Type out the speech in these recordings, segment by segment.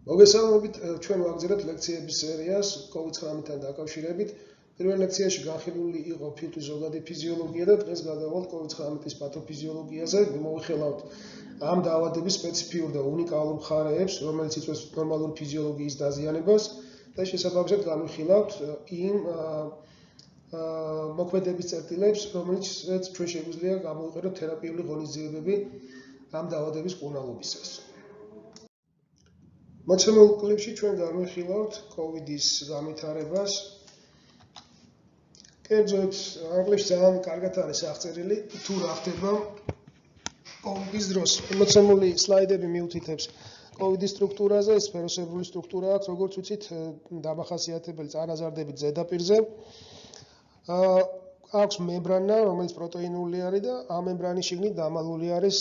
მოგესალმებით, ჩვენ ვაგრძელებთ ლექციების სერიას COVID-19-თან დაკავშირებით. პირველ ლექციაში განხილული იყო ფილტვის ზოგადი ფიზიოლოგია და დღეს გადავალთ COVID-19-ის პათოფიზიოლოგიაზე. მოვიხილავთ ამ დაავადების სპეციფიურ და უნიკალურ მხარეებს, რომელიც იწვევს ნორმალური ფიზიოლოგიის დაზიანებას და შესაბამისად განვიხილავთ იმ მოქმედების წერტილებს, რომელიც ჩვენ შეგვიძლია გამოვიყენოთ თერაპიული ღონისძიებები ამ დაავადების მკურნალობისას. მოცემულ კლიპში ჩვენ განვიხილავთ COVID-ის განვითარებას. კერძოდ, ანგლისში ძალიან კარგად არის აღწერილი თუ რა ხდება COVID-ის დროს. მოცემული სლაიდები მიუთითებს COVID-ის სტრუქტურაზე, სფეროსებური სტრუქტურა აქვს, როგორც ვიცით, დამახასიათებელი წარაზარდებით ზედაპირზე. აქვს მემბრანა, რომელიც პროტეინული არის და ამ მემბრანის შიგნით დამალული არის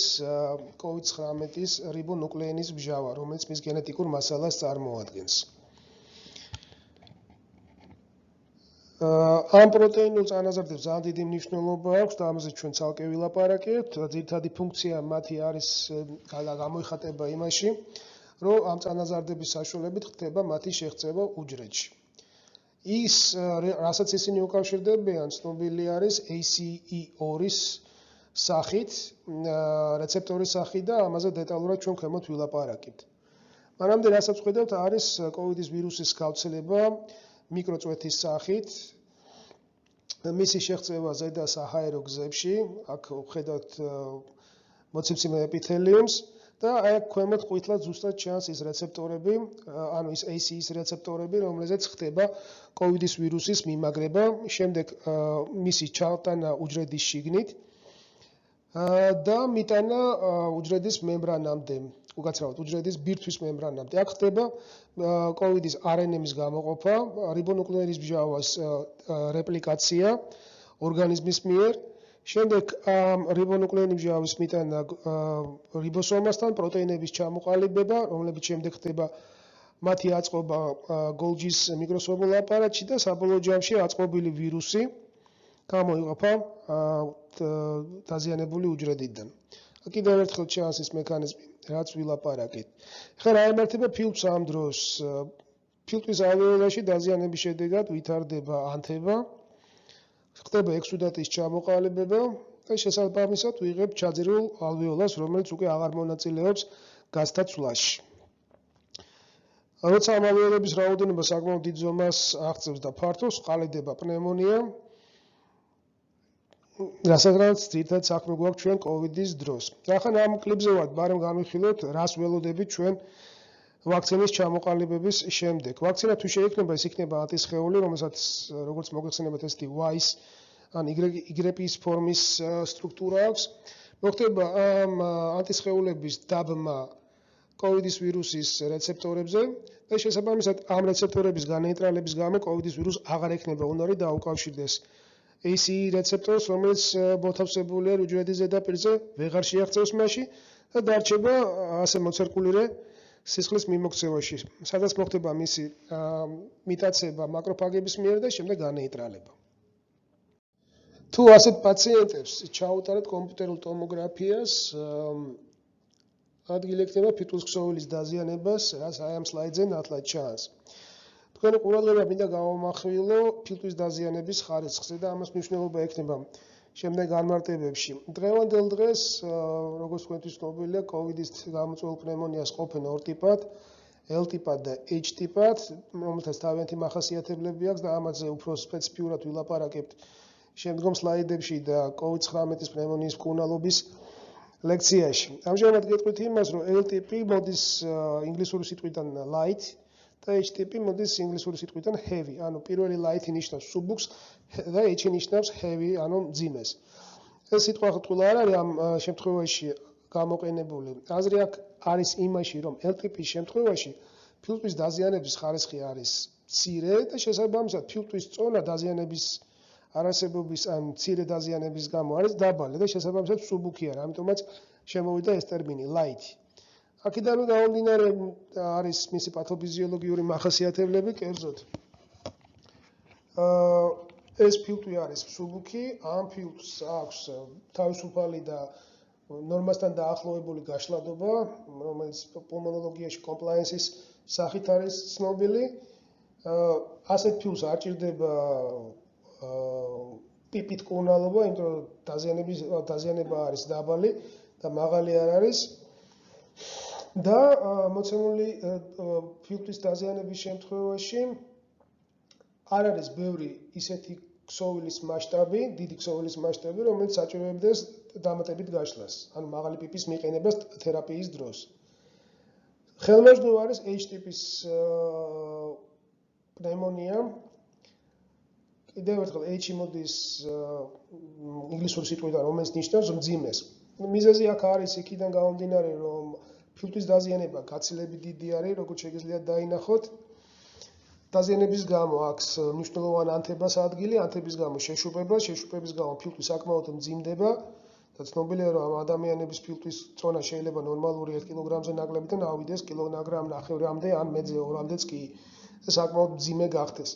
COVID-19-ის რიბონუკლეინის მჟავა, რომელიც მის გენეტიკურ მასალას წარმოადგენს. ამ პროტეინულ წარაზარდებს ძალიან დიდი მნიშვნელობა აქვს და ამაზე ჩვენ ცალკე ვილაპარაკებთ. ძირითადი ფუნქცია მათი არის გამოიხატება იმაში, რომ ამ წარაზარდების საშუალებით ხდება მათი შეღწევა უჯრედში. ის, რასაც ისინი უკავშირდებიან, ცნობილი არის ACE2-ის სახით, რეცეპტორის სახით და ამაზე დეტალურად ჩვენ ქვემოთ ვილაპარაკებთ. მანამდე რასაც ვხედავთ, არის COVID-ის ვირუსის გავრცელება მიკროწვეთის სახით, მისი შეღწევა ზედა საჰაერო გზებში, აქ ვხედავთ მოცემციმე ეპითელიუმს და აი ქვემოთ ყვითლად ზუსტად ჩანს ის რეცეპტორები, ანუ ის ACE-ის რეცეპტორები, რომელზეც ხდება COVID-ის ვირუსის მიმაგრება, შემდეგ მისი ჩატანა უჯრედის შიგნით და მიტანა უჯრედის მემბრანამდე, უკაცრავად უჯრედის ბირთვის მემბრანამდე. აქ ხდება COVID-ის RNA-ის გამოყოფა, რიბონუკლეინის მჟავას რეპლიკაცია ორგანიზმის მიერ. შემდეგ ამ რიბონუკლეინის მჟავის მიტანა რიბოსომასთან, პროტეინების ჩამოყალიბება, რომლებიც შემდეგ ხდება მათი აწყობა გოლჯის მიკროსკოპულ აპარატში და საბოლოო ჯამში აწყობილი ვირუსი გამოიყოფა დაზიანებული უჯრედიდან. კიდევ ერთხელ ჩანს ის მექანიზმი, რაც ვილაპარაკეთ. ხა რა ემართება ფილტვს ამ დროს? ფილტვის ალვეოლაში დაზიანების შედეგად ვითარდება ანთება, ხდება ექსუდატის ჩამოყალიბება და შესაბამისად ვიღებ ჩაძირულ ალვეოლას, რომელიც უკვე აღარ მონაწილეობს გაზთა ცვლაში. როცა ამ ალვეოლების რაოდენობა საკმაოდ დიდ ზომას აღწევს და ფართობს, ყალიბდება პნევმონია, რასაც ძირითადად საქმე გვაქვს ჩვენ COVID-ის დროს. ახლა ამ კლიპზე ვართ, მაგრამ განვიხილოთ, რას ველოდებით ჩვენ ვაქცინის ჩამოყალიბების შემდეგ. ვაქცინა თუ შეიქმნება, ის იქნება ანტისხეული, რომელსაც როგორც მოგეხსენებათ ესეთი Y-ის ან Y-ის ფორმის სტრუქტურა აქვს. მოხდება ამ ანტისხეულების დაბმა COVID-ის ვირუსის რეცეპტორებზე და შესაბამისად ამ რეცეპტორების განეიტრალების გამო COVID-ის ვირუსი აღარ ექნება უნარი დაუკავშირდეს ACE რეცეპტორს, რომელიც მოთავსებულია უჯრედის ზედაპირზე, ვეღარ შეაღწევს მასში და დარჩება ასე მოცერკულირე სისხლის მიმოქცევაში, სადაც მოხდება მისი მიტაცება მაკროფაგების მიერ და შემდეგ განეიტრალება. თუ ასეთ პაციენტებს ჩაუტარეთ კომპიუტერულ ტომოგრაფიას, ადგილი ექნება ფიტუს ქსოვილის დაზიანებას, რაც აი ამ სლაიდზე ნათლად ჩანს. თქვენი ყურადღება მინდა გავამახვილო ფილტვის დაზიანების ხარისხზე და ამას მნიშვნელობა ექნება შემდეგ განმარტებებში. დღევანდელ დღეს, როგორც თქვენთვის ცნობილია, COVID-ის გამოწვეულ პნევმონიას ყოფენ ორ ტიპად, L ტიპად და H ტიპად, რომელთაც თავიანთი მახასიათებლები აქვს და ამაზე უფრო სპეციფიურად ვილაპარაკებთ შემდგომ სლაიდებში და COVID-19-ის პნევმონიის მკურნალობის ლექციაში. ამჟამად გეტყვით იმას, რომ L ტიპი მოდის ინგლისური სიტყვიდან light და H ტიპი მოდის ინგლისური სიტყვიდან heavy, ანუ პირველი light ნიშნავს სუბუქს და H ნიშნავს heavy, ანუ მძიმეს. ეს სიტყვა ხთხილ არ არის ამ შემთხვევაში გამოყენებული. აზრი აქ არის იმაში, რომ L ტიპის შემთხვევაში ფილტვის დაზიანების ხარისხი არის მცირე და შესაბამისად ფილტვის წონა დაზიანების არასებობის ან მცირე დაზიანების გამო არის დაბალი და შესაბამისად სუბუქი არის. ამიტომაც შემოვიდა ეს ტერმინი light. აქედან გამომდინარე არის მისი პათოფიზიოლოგიური მახასიათებლები, კერძოდ ეს ფილტვი არის სუბუქი, ამ ფილტვს აქვს თავისუფალი და ნორმასთან დაახლოებული გაშლადობა, რომელიც პულმონოლოგიაში კომპლაიენსის სახით არის ცნობილი. ასეთ ფილს არ ჭირდება პიპით კურნალობა, იმიტომ რომ დაზიანება არის დაბალი და მაღალი არ არის. და მოცემული ფილტვის დაზიანების შემთხვევაში არ არის ბევრი ისეთი ქსოვილის მასშტაბი, დიდი ქსოვილის მასშტაბი, რომელიც საჭიროებდეს დამატებით გაშლას, ანუ მაღალი პიპის მიყენებას თერაპიის დროს. ხელმეშდო არის H ტიპის პნევმონია. კიდევ ერთხელ H მოდის ინგლისური სიტყვიდან, რომელიც ნიშნავს მძიმეს. მიზეზი აქ არის იქიდან გამომდინარე, რომ ფილტვის დაზიანება გაცილებით დიდი არის, როგორც შეგიძლიათ დაინახოთ. დაზიანების გამო აქვს მნიშვნელოვანი ანთებას ადგილი, ანთების გამო შეშუპების გამო ფილტვი საკმაოდ მძიმდება და ცნობილია, რომ ამ ადამიანების ფილტვის წონა შეიძლება ნორმალური 1 კილოგრამზე ნაკლებიდან ავიდეს კილოგრამ-ნახევრამდე ან მეძე 2-მდეც კი საკმაოდ მძიმე გახდეს.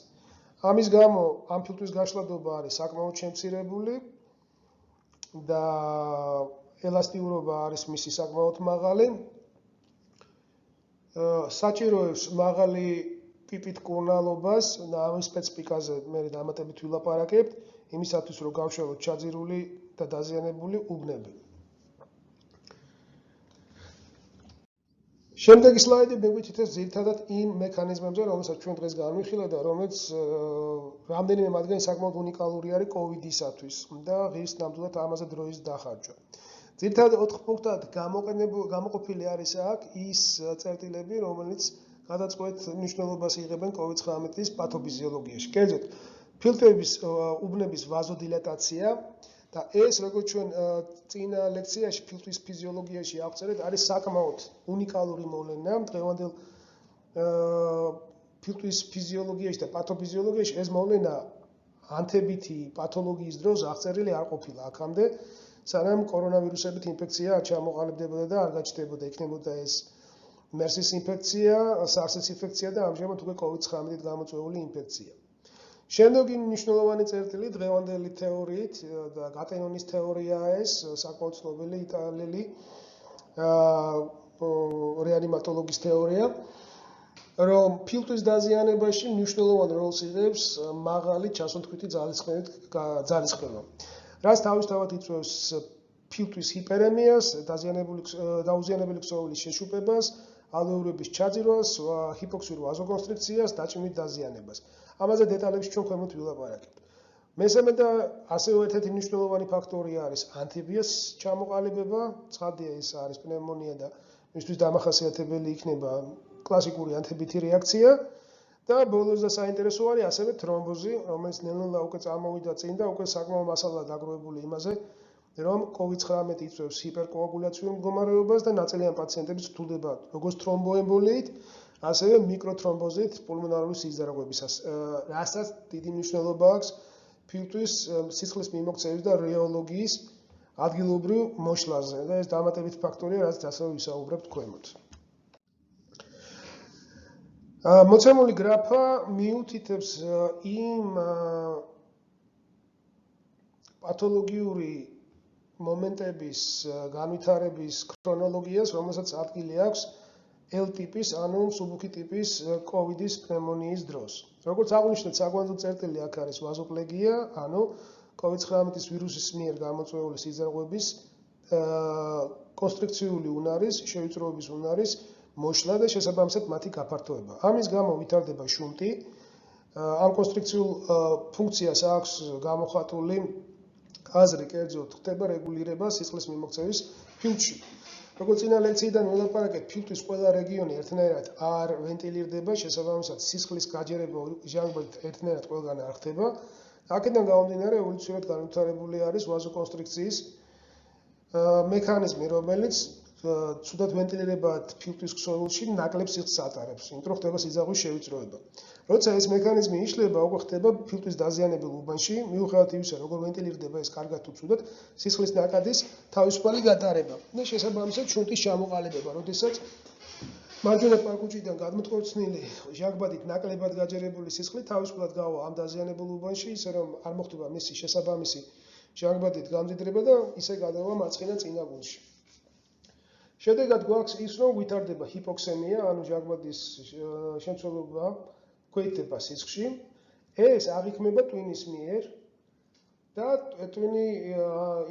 ამის გამო ამ ფილტვის გაშლადობა არის საკმაოდ შემცირებული და ელასტიურობა არის მისი საკმაოდ მაღალი. საჭიროებს მაღალი პიპით კურნალობას და ამის სპეციფიკაზე მე დამატებით ვილაპარაკებთ, იმისათვის რომ გავშალოთ ჩაძირული და დაზიანებული უბნები. შემდეგი სლაიდი მეგვითითებს ძირითადად იმ მექანიზმებზე, რომელსაც ჩვენ დღეს განვიხილე და რომელიც რამდენიმე მათგანი საკმაოდ უნიკალური არის COVID-ისათვის და ღირს ნამდვილად ამაზე დროის დახარჯვა. ძირითადად 4 პუნქტად გამოყოფილი არის აქ ის წერტილები, რომელიც გადაწყვეტ მნიშვნელობას იღებენ COVID-19-ის პათოფიზიოლოგიაში. კერძოდ, ფილტვების უბნების ვაზოდილატაცია და ეს, როგორც ჩვენ წინა ლექციაში ფილტვის ფიზიოლოგიაში ავწერეთ, არის საკმაოდ უნიკალური მოვლენა. დღევანდელ ფილტვის ფიზიოლოგიაში და პათოფიზიოლოგიაში ეს მოვლენა ანთებითი პათოლოგიის დროს აღწერილი არ ყოფილა აქამდე, სანამ კორონავირუსებით ინფექცია არ ჩამოყალიბდებოდა და არ გაჩნდებოდა, იქნებოდა ეს MERS-ის ინფექცია, SARS-ის ინფექცია და ამჟამად უკვე COVID-19-ით გამოწვეული ინფექცია. შემდეგი მნიშვნელოვანი წერტილი დღევანდელი თეორიით და გატენონის თეორიაა ეს, საკმაოდ ცნობილი იტალიელი რეანიმატოლოგის თეორია, რომ ფილტვის დაზიანებაში მნიშვნელოვან როლს იღებს მაღალი ჩასუნთქვითი ძალისხმევა. რაც თავისთავად იწვევს ფილტვის ჰიპერემიას, დაუზიანებელი ქსოვილის შეშუპებას, ალვეოლების ჩაძირვას, ჰიპოქსიურ ვაზოკონსტრიქციას, დაჭიმით დაზიანებას. ამაზე დეტალებში ჩვენ ქვემოთ ვილაპარაკებთ. მესამე და ასევე ერთ-ერთი მნიშვნელოვანი ფაქტორი არის ანთებიას ჩამოყალიბება, ცხადია ეს არის პნევმონია და მისთვის დამახასიათებელი იქნება კლასიკური ანთებითი რეაქცია და ბოლოს და საინტერესო არის ასევე თრომბოზი, რომელიც ნელ-ნელა უკვე წარმოვიდა წინ და უკვე საკმაოდ მასალა დაგროვებული იმაზე, რომ COVID-19 იწვევს ჰიპერკოაგულაციურ მდგომარეობას და ნაწილიან პაციენტებს ცვლდება როგორც თრომბოემბოლიით, ასევე მიკროთრომბოზით პულმონარული სიზარღვებისას, რასაც დიდი მნიშვნელობა აქვს ფილტვის სისხლის მიმოქცევის და რეოლოგიის ადგილობრივ მოშლაზე და ეს დამატებითი ფაქტორია, რაც ასევე ვისაუბრებთ ქვემოთ. მოცემული გრაფა მიუთითებს იმ პათოლოგიური მომენტების განვითარების ქრონოლოგიას, რომელსაც ადგილი აქვს L ტიპის, ანუ მსუბუქი ტიპის COVID-ის პნევმონიის დროს. როგორც აღვნიშნეთ, საკვანძო წერტილი აქ არის ვაზოპლეგია, ანუ COVID-19-ის ვირუსის მიერ გამოწვეული სიზარღვების კონსტრიქციული უნარის, შევიწროების უნარის მოშლა და შესაბამისად მათი გაფართოება. ამის გამო ვითარდება შუნტი. ამ კონსტრიქციულ ფუნქციას აქვს გამოხატული აზრი, კერძოდ ხდება რეგულირება სისხლის მიმოქცევის ფილტვში. როგორც წინა ლექციიდან ვილაპარაკეთ, ფილტვის ყველა რეგიონი ერთნაირად არ ვენტილირდება, შესაბამისად სისხლის გაჯერება ჟანგბადით ერთნაირად ყველგან არ ხდება. აქედან გამომდინარე, ევოლუციურად განვითარებული არის ვაზოკონსტრიქციის მექანიზმი, რომელიც ცუდად ვენტილირებად ფილტვის ქსოვილში ნაკლებ სიცხეს ატარებს, იმიტომ რომ ხდება სიზარღვის შევიწროება. როცა ეს მექანიზმი იშლება, უკვე ხდება ფილტვის დაზიანებულ უბანში, მიუხედავად იმისა, როგორ ვენტილირდება ეს კარგად თუ ცუდად, სისხლის ნაკადის თავისუფალი გატარება და შესაბამისად შუნტის ჩამოყალიბება, როდესაც მარჯვენა პარკუჭიდან გადმოწყვეტილი ჟანგბადით ნაკლებად გაჯერებული სისხლი თავისუფლად გავა ამ დაზიანებულ უბანში, ისე რომ არ მოხდება მისი შესაბამისი ჟანგბადით გამდიდრება და ისე გადავა მარცხენა წინა გულში. შედეგად გვაქვს ის, რომ ვითარდება ჰიპოქსემია, ანუ ჟანგბადის შემცველობა ქვეითდება სისხლში. ეს აღიქმება ტვინის მიერ და ტვინი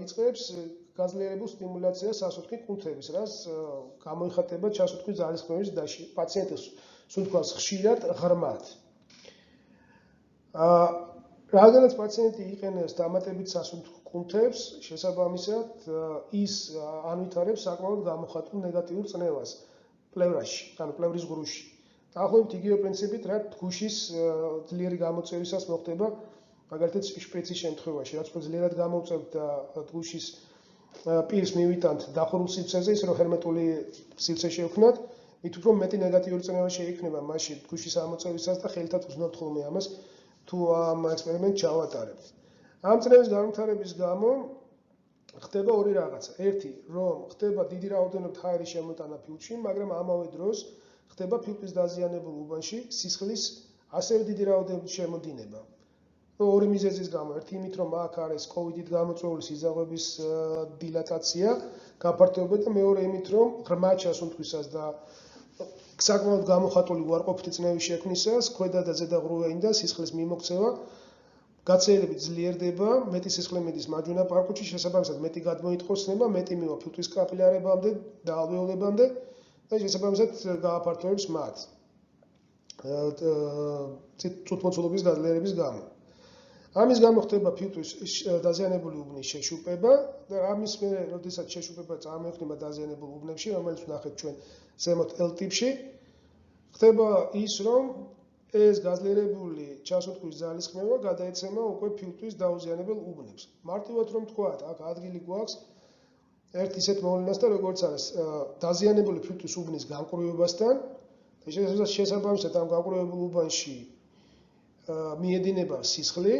იწყებს გაძლიერებულ სტიმულაციას სასუთხი კუნთების, რაც გამოიხატება ჩასუთხის ძალისხმევის დაში. პაციენტს სუნთქავს ხშირად ღრმად. რადგანაც პაციენტი იყენებს დამატებით სასუნთქ კუნთებს, შესაბამისად ის ანვითარებს საკმაოდ გამოხატულ ნეგატიურ წნევას პლევრაში, ანუ პლევრის ღრუში. დაახლოებით იგივე პრინციპით, რაც გუშის ძლიერი გამოწვევისას მოხდება, მაგალითად შპრიცის შემთხვევაში, რაც უფრო ძლიერად გამოვწევთ და გუშის პირს მივიტანთ დახურულ სივრცეზე, ის რომ ჰერმეტული სივრცე შევქმნათ, მით უფრო მეტი ნეგატიური წნევა შეიქმნება მასში გუშის ამოწევისას და ხელითაც ვზნობთ ხოლმე ამას, თუ ამ ექსპერიმენტს ჩავატარებთ. ამ წნევის განვითარების გამო ხდება ორი რაღაცა. ერთი, რომ ხდება დიდი რაოდენობით ჰაერის შემოტანა ფილტვში, მაგრამ ამავე დროს ხდება ფილტვის დაზიანებულ უბანში სისხლის ასევე დიდი რაოდენობით შემოდინება. ორი მიზეზის გამო, ერთი იმით, რომ აქ არის კოვიდით გამოწვეული სიზაღების დილატაცია, გაფართოება და მეორე იმით, რომ ღრმა ჩასუნთქვისას და საკმაოდ გამოხატული უარყოფითი წნევის შექმნისას, ქვედა და ზედა ღრუვენიდან სისხლის მიმოქცევა გაცილებით ძლიერდება, მეტი სისხლი მიდის მარჯვენა პარკუთში, შესაბამისად მეტი გადმოიტყოსნება, მეტი მივა ფილტვის კაპილარებამდე და ალვეოლებამდე და შესაბამისად გააფართოვებს მათ წუთმოცულობის გაძლიერების გამო. ამის გამო ხდება ფილტვის დაზიანებული უბნის შეშუპება და ამის მერე, როდესაც შეშუპება წარმოიქმნება დაზიანებულ უბნებში, რომელიც ვნახეთ ჩვენ ზემოთ L ტიპში, ხდება ის, რომ ეს გაძლიერებული ჩასუნთქვის ძალისხმევა გადაეცემა უკვე ფილტვის დაუზიანებელ უბნებს. მარტივად რომ თქვათ, აქ ადგილი გვაქვს ერთ ისეთ მოვლენასთან, როგორც არის დაზიანებული ფილტვის უბნის განკურვებასთან და შესაბამისად ამ განკურვებულ უბანში მიედინება სისხლი,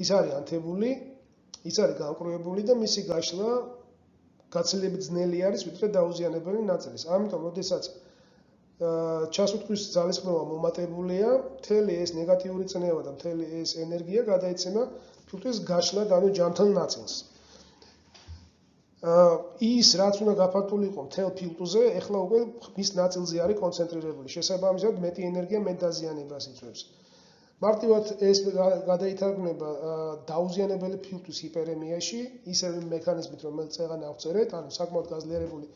ის არის ანთებული, ის არის განკურვებული და მისი გაშლა გაცილებით ძნელი არის, ვიდრე დაუზიანებელი ნაწილის. ამიტომ, როდესაც ჩასუნთქვის ძალისხმევა მომატებულია, მთელი ეს ნეგატიური წნევა და მთელი ეს ენერგია გადაეცემა ფილტვის გაშლად, ანუ ჯამთელ ნაწილს. ის, რაც უნდა გაფართული იყო მთელ ფილტვზე, ეხლა უკვე მის ნაწილზე არის კონცენტრირებული. შესაბამისად, მეტი ენერგია მეტ დაზიანებას იწვევს. მარტივად ეს გადაითარგმნება დაუზიანებელი ფილტვის ჰიპერემიაში, ისევე მექანიზმით, რომელიც წეღან ავწერეთ, ანუ საკმაოდ გაძლიერებული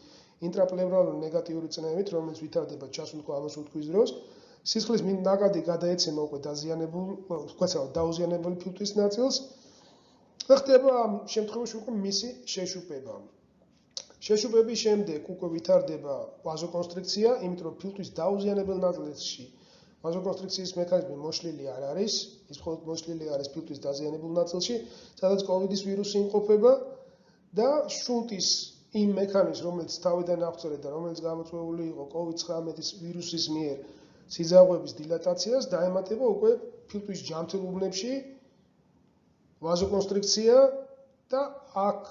ინტრაპლევრალური ნეგატიური წნევით, რომელიც ვითარდება ჩასუნთქვა ამოსუნთქვის დროს, სისხლის ნაკადი გადაეცემა უკვე დაუზიანებელი ფილტვის ნაწილს და ხდება ამ შემთხვევაში უკვე მისი შეშუპება. შეშუპების შემდეგ უკვე ვითარდება ვაზოკონსტრიქცია, იმიტომ რომ ფილტვის დაუზიანებელ ნაწილში ვაზოკონსტრიქციის მექანიზმი მოშლილი არ არის, ის მხოლოდ მოშლილი არის ფილტვის დაზიანებულ ნაწილში, სადაც კოვიდის ვირუსი იმყოფება და შუნტის იმ მექანიზმს, რომელიც თავიდან აღწერეთ და რომელიც გამოწვეული იყო COVID-19 ვირუსის მიერ სიზაღების დილატაციას, დაემატება უკვე ფილტვის ჯამთელ უბნებში ვაზოკონსტრიქცია და აქ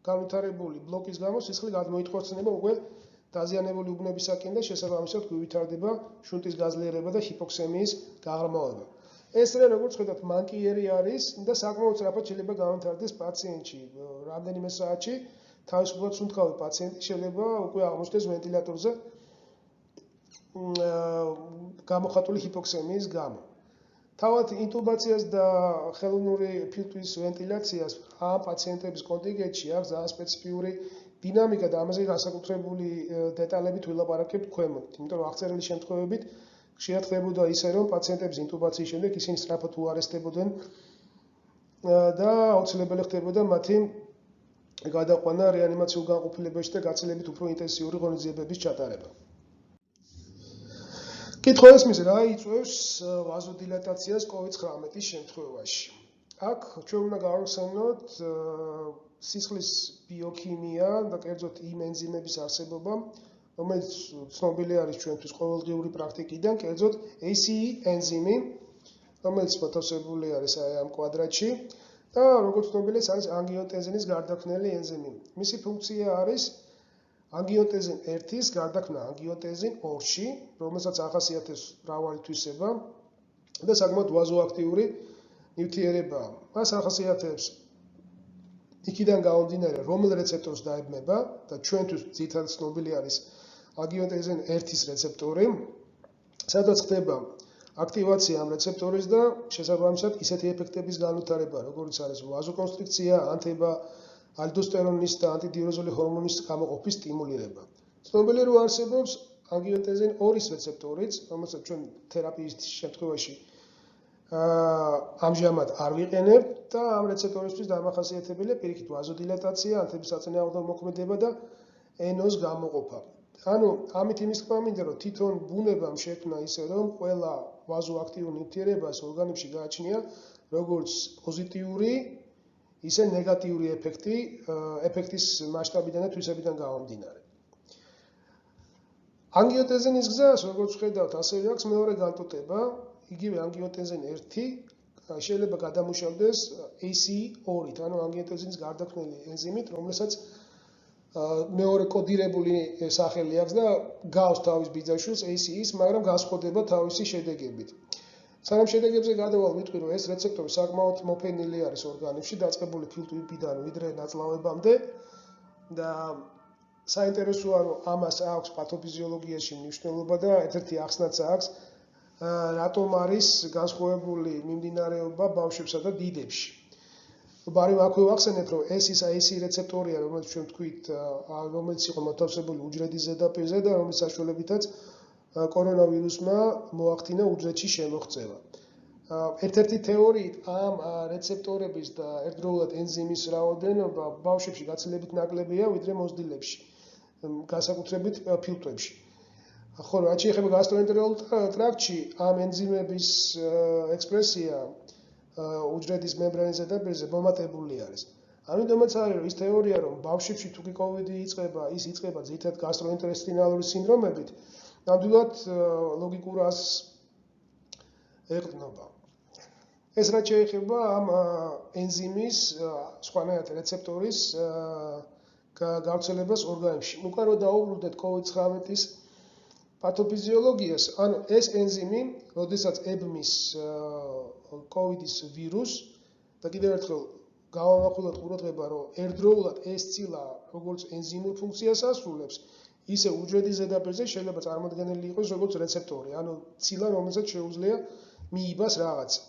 განვითარებული ბლოკის გამო სისხლი გადმოიტყორცნება უკვე დაზიანებული უბნებისაკენ და შესაბამისად ვითარდება შუნტის გაძლიერება და ჰიპოქსემიის გაღრმავება. ეს როგორც ხედავთ, მანკიერი არის და საკმაოდ სწრაფად შეიძლება გამართდეს პაციენტში. რამდენიმე საათში თავისუფლად სუნთქავი პაციენტი შეიძლება უკვე აღმოჩნდეს ვენტილატორზე გამოხატული ჰიპოქსემიის გამო. თავად ინტუბაციას და ხელოვნური ფილტვის ვენტილაციას ამ პაციენტების კონტინგენტში აქვს ძალიან სპეციფიური დინამიკა და ამაზე განსაკუთრებული დეტალებით ვილაპარაკებთ ქვემოთ. იმიტომ რომ აღწერილი შემთხვევებით ხშირად ხდებოდა ისე, რომ პაციენტების ინტუბაციის შემდეგ ისინი სწრაფად უარესდებოდნენ და აუცილებელი ხდებოდა მათი გადაყვანა რეანიმაციულ განყოფილებაში და გაცილებით უფრო ინტენსიური ღონისძიებების ჩატარება. კითხვა ესმის, რა იწვევს ვაზოდილატაციას COVID-19 შემთხვევაში? აქ ჩვენ უნდა გავახსენოთ სისხლის ბიოქიმია და კერძოდ იმ ენზიმების არსებობა, რომელიც ცნობილი არის ჩვენთვის ყოველდღიური პრაქტიკიდან, კერძოდ ACE ენზიმი, რომელიც მოთავსებული არის ამ კვადრატში და როგორც ცნობილი არის ანგიოტენზინის გარდაქმნელი ენზიმი. მისი ფუნქცია არის ანგიოტენზინ 1-ის გარდაქმნა ანგიოტენზინ 2-ში, რომელსაც ახასიათებს მრავალი თვისება და საკმაოდ ვაზოაქტიური ნივთიერებაა. მას ახასიათებს იქიდან გამომდინარე, რომელ რეცეპტორს დაებმება და ჩვენთვის ძირითადად ცნობილი არის angiotensin 1-ის რეცეპტორი, სადაც ხდება აქტივაცია ამ რეცეპტორის და შესაბამისად ისეთი ეფექტების განვითარება, როგორც არის ვაზოკონსტრიქცია, ანთება, ალდოსტერონის და ანტიდიურეზული ჰორმონის გამოყოფის სტიმულირება. ცნობილია, რომ არსებობს angiotensin 2-ის რეცეპტორიც, რომელსაც ჩვენ თერაპიის შემთხვევაში ამჟამად არ ვიყენებთ და ამ რეცეპტორისთვის დამახასიათებელია პირიქით ვაზოდილატაცია, ანთების საწინააღმდეგო მოქმედება და ენოს გამოყოფა. ანუ ამით იმის თქმა მინდა, რომ თვითონ ბუნებამ შექმნა ისე, რომ ყველა ვაზოაქტიურ ნივთიერებას ორგანიზმში გააჩნია როგორც პოზიტიური, ისე ნეგატიური ეფექტის მასშტაბიდან და თვისებიდან გამომდინარე. Angiotensin-ის გზას, როგორც ხედავთ, ასევე აქვს მეორე განტოტება, იგივე angiotensin 1 შეიძლება გადამუშავდეს ACE2-ით, ანუ angiotensin-ის გარდაქმნილი ენზიმით, რომელსაც მეორე კოდირებული სახელი აქვს და გავს თავის ბიძაშვილს ACE-ის, მაგრამ განსხვავდება თავისი შედეგებით. სანამ შედეგებზე გადავალ, ვიტყვი, რომ ეს რეცეპტორი საკმაოდ მოფენილი არის ორგანიზმში, დაწყებული ფილტვებიდან ვიდრე ნაწლავებამდე და საინტერესოა, რომ ამას აქვს პათოფიზიოლოგიაში მნიშვნელობა და ერთ-ერთი ახსნაც აქვს, რატომ არის განსხვავებული მიმდინარეობა ბავშვებსა და დიდებში. ბარი აქვე ვახსენებ, რომ ეს ის ACE რეცეპტორია, რომელიც ჩვენ ვთქვით, რომელიც იყო მოთავსებული უჯრედის ზედაპირზე და რომლის საშუალებითაც კორონავირუსმა მოახდინა უჯრედში შემოღწევა. ერთ-ერთი თეორიით ამ რეცეპტორების და ერთდროულად ენზიმის რაოდენობა ბავშვებში გაცილებით ნაკლებია, ვიდრე მოზრდილებში, განსაკუთრებით ფილტვებში. ხო, რაც შეეხება გასტროენტეროლ ტრაქტში, ამ ენზიმების ექსპრესია უჯრედის მემბრანის ზედაპირზე მომატებული არის. ამიტომაც არის, რომ ის თეორია, რომ ბავშვებში თუ კი კოვიდი იწყება, ის იწყება ძირითადად გასტროენტერესტინალური სინდრომებით, ნამდვილად ლოგიკურ აზრს ეყრდნობა. ეს რაც შეეხება ამ ენზიმის, სხვანაირად რეცეპტორის გავრცელებას ორგანიზმში. უკან რომ დაუბრუნდეთ COVID-19-ის პათოფიზიოლოგიას, ანუ ეს ენზიმი, როდესაც ებმის COVID-ის ვირუსს და კიდევ ერთხელ გავამახვილოთ ყურადღება, რომ ერთდროულად ეს ცილა როგორც ენზიმურ ფუნქციას ასრულებს, ისე უჯრედის ზედაპირზე შეიძლება წარმოდგენილი იყოს როგორც რეცეპტორი, ანუ ცილა, რომელსაც შეუძლია მიიბას რაღაცა.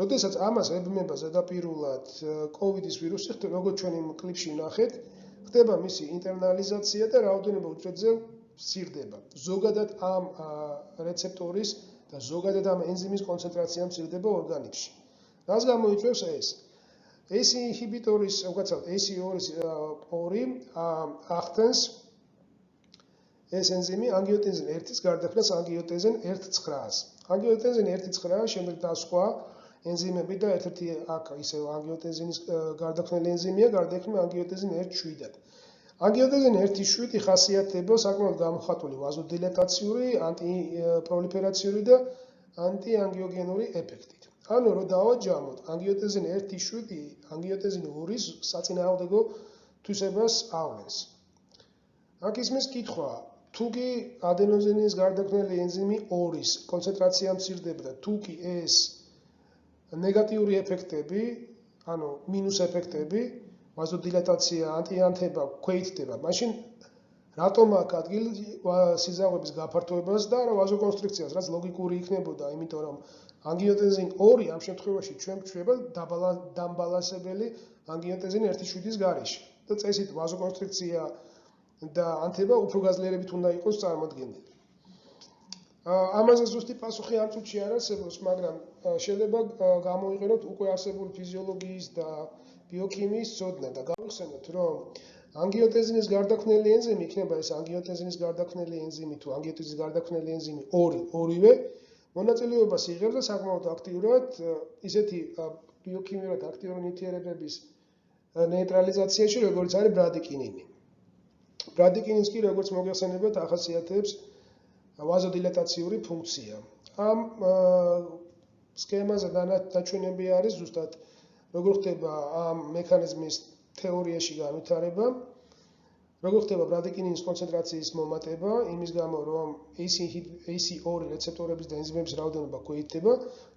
როდესაც ამას ებმება ზედაპირულად COVID-ის ვირუსი, როგორც ჩვენ იმ კლიპში ნახეთ, ხდება მისი ინტერნალიზაცია და რაოდენობა უჯრედზე მცირდება. ზოგადად ამ რეცეპტორის და ზოგადად ამ ენზიმის კონცენტრაცია მცირდება ორგანიზმში. რას გამოიწვევს ეს? ACE ინჰიბიტორის, უკაცრავად ACE2 ახდენს ეს ენზიმი angiotensin 1-ის გარდაქმნას angiotensin 1-9-ს. angiotensin 1-9 შემდეგ და სხვა ენზიმები და ერთ-ერთი აქ ისევ angiotensin-ის გარდაქმნილი ენზიმია, გარდაიქმნება angiotensin 1-7-ად. angiotensin 1-7 ხასიათდება საკმაოდ გამოხატული ვაზოდილატაციური, ანტიპროლიფერაციული და ანტიანგიოგენური ეფექტით. ანუ რომ დავაჯამოთ, angiotensin 1-7 angiotensin 2-ის საწინააღმდეგო თვისებას ავლენს. აქ ისმის კითხვა, თუ კი ადენოზინის გარდაქმნილი ენზიმი 2-ის კონცენტრაცია მცირდება და თუ კი ეს ნეგატიური ეფექტები, ანუ მინუს ეფექტები, ვაზოდილატაცია, ანტიანთება ქვეითდება, მაშინ რატომ აქ ადგილი სიზაღების გაფართოებას და ვაზოკონსტრიქციას, რაც ლოგიკური იქნებოდა, იმიტომ რომ angiotensin 2 ამ შემთხვევაში ჩვენ გვჩვევა დამბალანსებელი angiotensin 1-7-ის გარეშე და წესით ვაზოკონსტრიქცია და ანთება უფრო გაძლიერებით უნდა იყოს წარმოდგენილი. ამაზე ზუსტი პასუხი ამ წუთში არ არსებობს, მაგრამ შეიძლება გამოიყენოთ უკვე არსებული ფიზიოლოგიის და ბიოქიმიის ცოდნა და გავიხსენოთ, რომ angiotensin-ის გარდაქმნილი ენზიმი იქნება ეს angiotensin-ის გარდაქმნილი ენზიმი თუ angiotensin-ის გარდაქმნილი ენზიმი ორივე მონაწილეობას იღებს და საკმაოდ აქტიურად ისეთი ბიოქიმიურად აქტიური ნივთიერებების ნეიტრალიზაციაში, როგორც არის ბრადიკინინი. ბრადიკინის კი როგორც მოგეხსენებათ, ახასიათებს ვაზოდილატაციური ფუნქცია. ამ სქემაზე დაჩვენები არის ზუსტად როგორ ხდება ამ მექანიზმის თეორიაში განვითარება, როგორ ხდება ბრადიკინის კონცენტრაციის მომატება, იმის გამო რომ ACE2 რეცეპტორების და ენზიმების რაოდენობა ქვეითდება,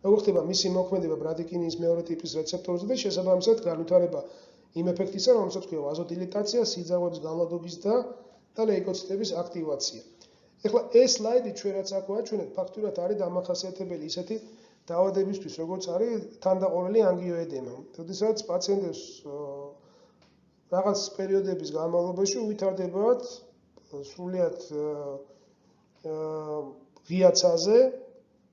როგორ ხდება მისი მოქმედება ბრადიკინის მეორე ტიპის რეცეპტორზე და შესაბამისად განვითარება იმ ეფექტისა, რომელსაც ქვია ვაზოდილატაცია, სიძაღვების განლადობის და ლეიკოციტების აქტივაცია. ეხლა ეს სლაიდი ჩვენ რაც აქ ვაჩვენეთ, ფაქტურად არის დამახასიათებელი ისეთი დაავადებისთვის, როგორც არის თანდაყოლილი ანგიოედემა. როდესაც პაციენტებს რაღაც პერიოდების განმავლობაში უვითარდებათ სრულიად ღიაცაზე,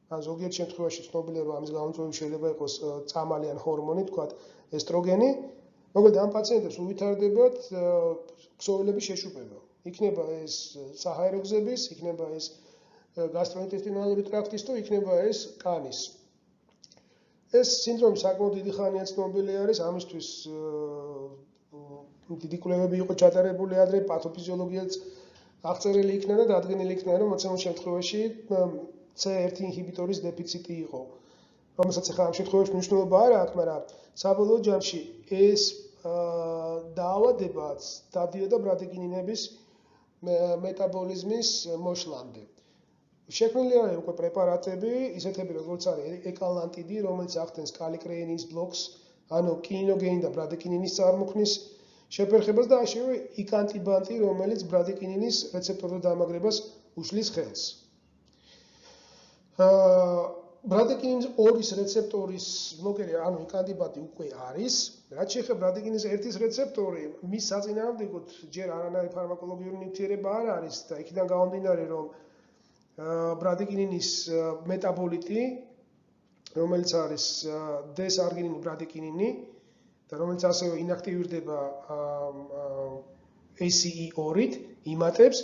ან ზოგიერთ შემთხვევაში ცნობილია, რომ ამის გამომწვევი შეიძლება იყოს წამალი ან ჰორმონი, თქვათ ესტროგენი. მოკლედ ამ პაციენტებს უვითარდებათ ქსოვილების შეშუპება. იქნება ეს საჰაერო გზების, იქნება ეს გასტროინტესტინალური ტრაქტის თუ იქნება ეს კანის. ეს სინდრომი საკმაოდ დიდი ხანია ცნობილი არის, ამისთვის დიდი კვლევები იყო ჩატარებული ადრე, პათოფიზიოლოგიაც აღწერილი იქნა და დადგენილი იქნა, რომ მოცემულ შემთხვევაში C1 ინჰიბიტორის დეფიციტი იყო, რომელსაც ახლა ამ შემთხვევაში მნიშვნელობა არ აქვს, მაგრამ საბოლოო ჯამში ეს დაავადებაც დადიოდა ბრადიკინინების მეტაბოლიზმის მოშლამდე. შექმნილი არის უკვე პრეპარატები, ისეთები როგორც არის ეკალანტიდი, რომელიც ახდენს კალიკრეინის ბლოკს, ანუ კინინოგენი და ბრადიკინინის წარმოქმნის შეფერხებას და ასევე იკანტიბანტი, რომელიც ბრადიკინინის რეცეპტორთა დამაგრებას უშლის ხელს. ბრადიკინის 2-ის რეცეპტორის ბლოკერი, ანუ იკანტიბანტი უკვე არის. რაც შეეხება ბრადიკინის 1-ის რეცეპტორი, მის საწინააღმდეგოდ ჯერ არანაირი ფარმაკოლოგიური ნივთიერება არ არის და იქიდან გამომდინარე, რომ ბრადიკინინის მეტაბოლიტი, რომელიც არის D-სარგინინი ბრადიკინინი და რომელიც ასევე ინაქტივირდება ACE2-ით, იმატებს,